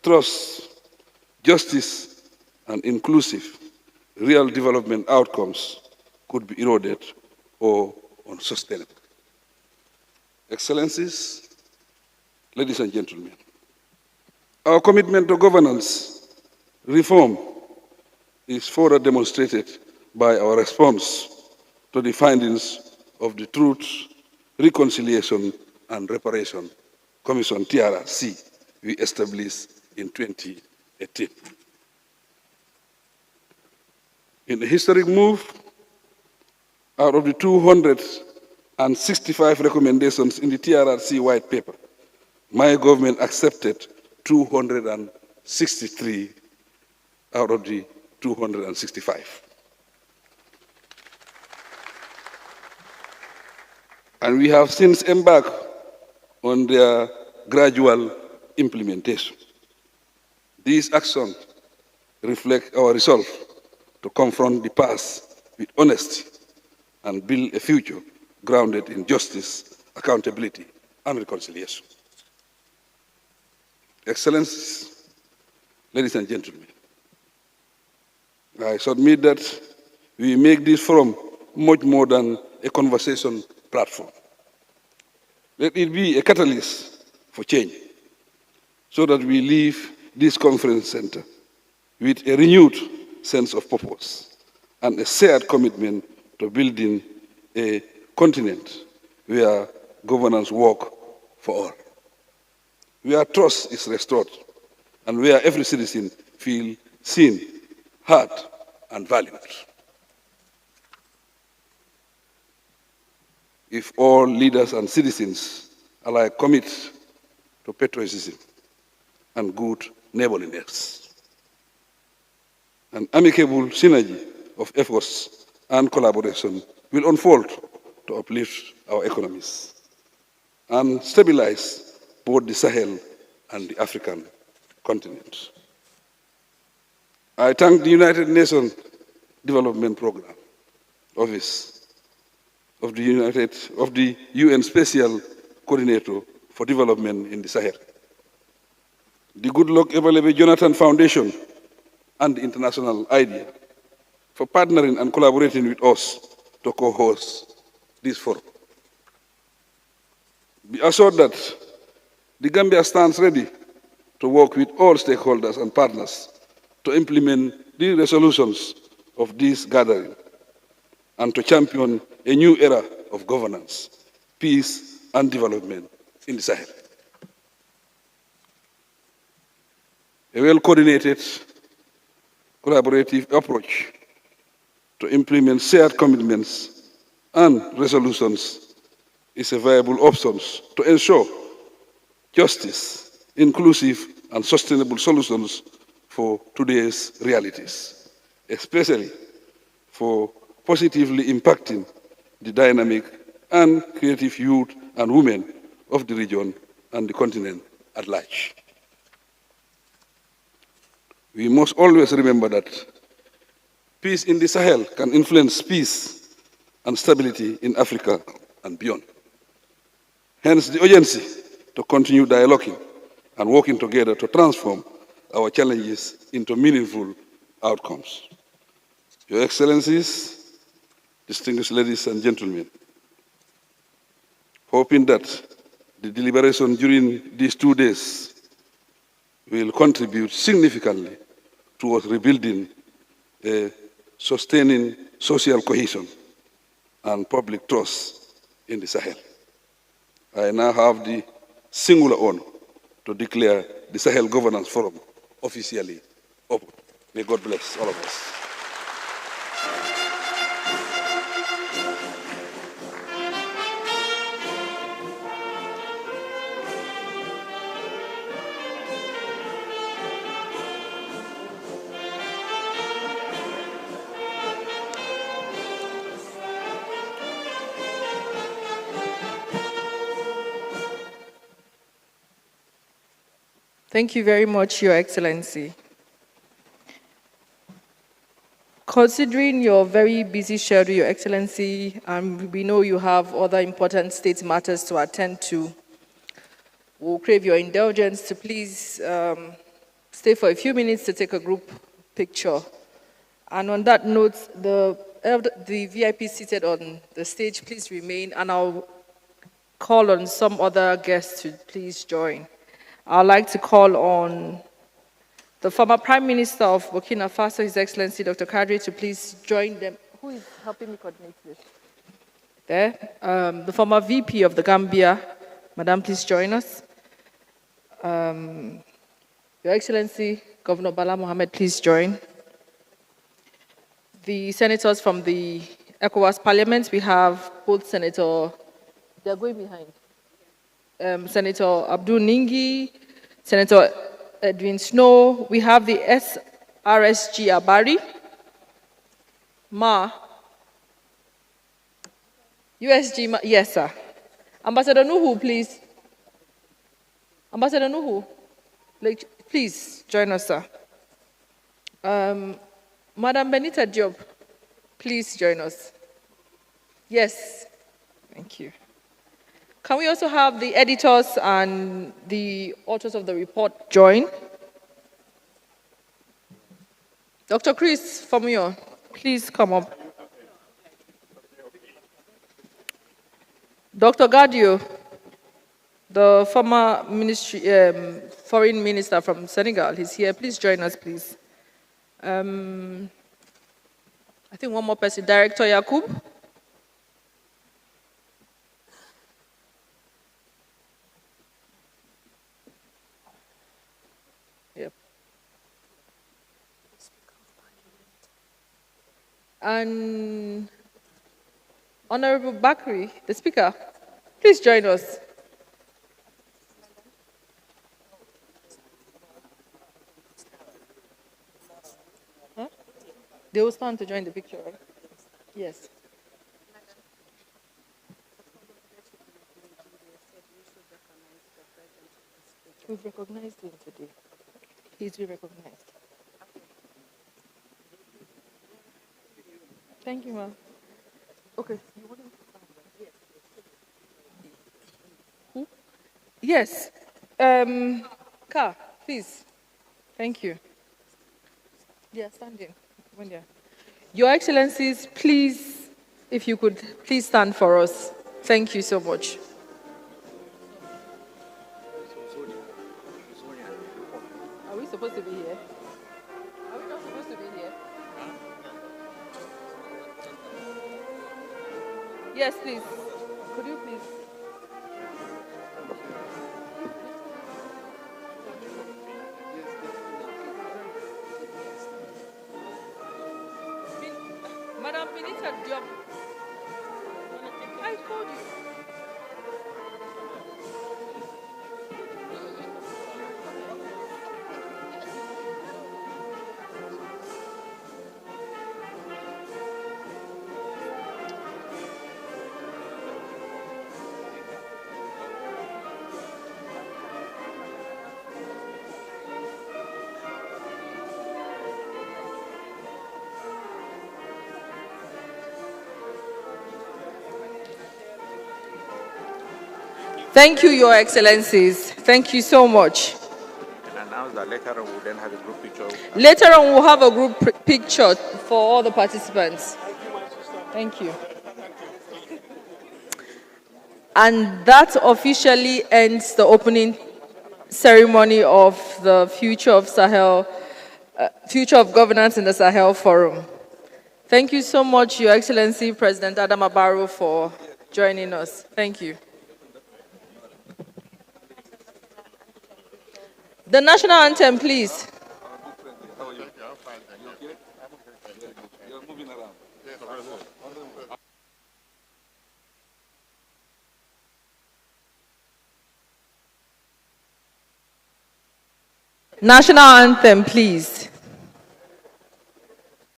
Speaker 13: trust, justice, and inclusive, real development outcomes could be eroded or unsustainable. Excellencies, ladies and gentlemen, our commitment to governance reform is further demonstrated by our response to the findings of the Truth, Reconciliation and Reparation Commission, TRRC, we established in 2018. In a historic move, out of the 265 recommendations in the TRRC white paper, my government accepted 263 out of the 265. And we have since embarked on their gradual implementation. These actions reflect our resolve to confront the past with honesty and build a future grounded in justice, accountability, and reconciliation. Excellencies, ladies and gentlemen, I submit that we make this forum much more than a conversation platform. Let it be a catalyst for change so that we leave this conference center with a renewed sense of purpose and a shared commitment to building a continent where governance works for all, where trust is restored, and where every citizen feels seen, heard, and valued. If all leaders and citizens alike commit to patriotism and good neighborliness, an amicable synergy of efforts and collaboration will unfold to uplift our economies and stabilize both the Sahel and the African continent. I thank the United Nations Development Program Office of the UN Special Coordinator for Development in the Sahel, the Goodluck Ebelebe Jonathan Foundation, and the International IDEA for partnering and collaborating with us to co-host this forum. Be assured that the Gambia stands ready to work with all stakeholders and partners to implement the resolutions of this gathering and to champion a new era of governance, peace, and development in the Sahel. A well-coordinated, collaborative approach to implement shared commitments and resolutions is a viable option to ensure justice, inclusive, and sustainable solutions for today's realities, especially for positively impacting the dynamic and creative youth and women of the region and the continent at large. We must always remember that peace in the Sahel can influence peace and stability in Africa and beyond. Hence the urgency to continue dialoguing and working together to transform our challenges into meaningful outcomes. Your Excellencies, distinguished ladies and gentlemen, hoping that the deliberation during these 2 days will contribute significantly towards rebuilding a sustaining social cohesion and public trust in the Sahel. I now have the singular honor to declare the Sahel Governance Forum officially open. May God bless all of us.
Speaker 4: Thank you very much, Your Excellency. Considering your very busy schedule, Your Excellency, and we know you have other important state matters to attend to, we'll crave your indulgence to please stay for a few minutes to take a group picture. And on that note, the VIP seated on the stage, please remain, and I'll call on some other guests to please join. I'd like to call on the former Prime Minister of Burkina Faso, His Excellency Dr. Kadri, to please join them. Who is helping me coordinate this? There. The former VP of the Gambia, Madam, please join us. Your Excellency, Governor Bala Mohammed, please join. The senators from the ECOWAS Parliament, we have both Senator, they're going behind. Senator Abdul Ningi, Senator Edwin Snow. We have the SRSG Abari, USG, yes, sir. Ambassador Nuhu, please. Ambassador Nuhu, please join us, sir. Madam Benita Diop, please join us. Yes, thank you. Can we also have the editors and the authors of the report join? Dr. Chris Famuyo, please come up. Dr. Gadio, the former foreign minister from Senegal, he's here. Please join us, please. I think one more person, Director Yakub. Yep. And Honorable Bakri, the Speaker, please join us. Huh? They will stand to join the picture, right? Yes. We've recognized him today. He's been recognized. Thank you, ma'am. Okay. Yes. Ka, please. Thank you. Yeah, standing. Your Excellencies, please, if you could please stand for us. Thank you so much. Are we supposed to be here? Are we not supposed to be here? Yes, please. Could you please? Madam Minister, I told you. Thank you, Your Excellencies. Thank you so much.
Speaker 10: Announce that later on we'll then have a group picture.
Speaker 4: Later on, we'll have a group picture for all the participants. Thank you. And that officially ends the opening ceremony of the Future of Sahel, Future of Governance in the Sahel Forum. Thank you so much, Your Excellency, President Adama Barrow, for joining us. Thank you. The national anthem, please. National anthem, please.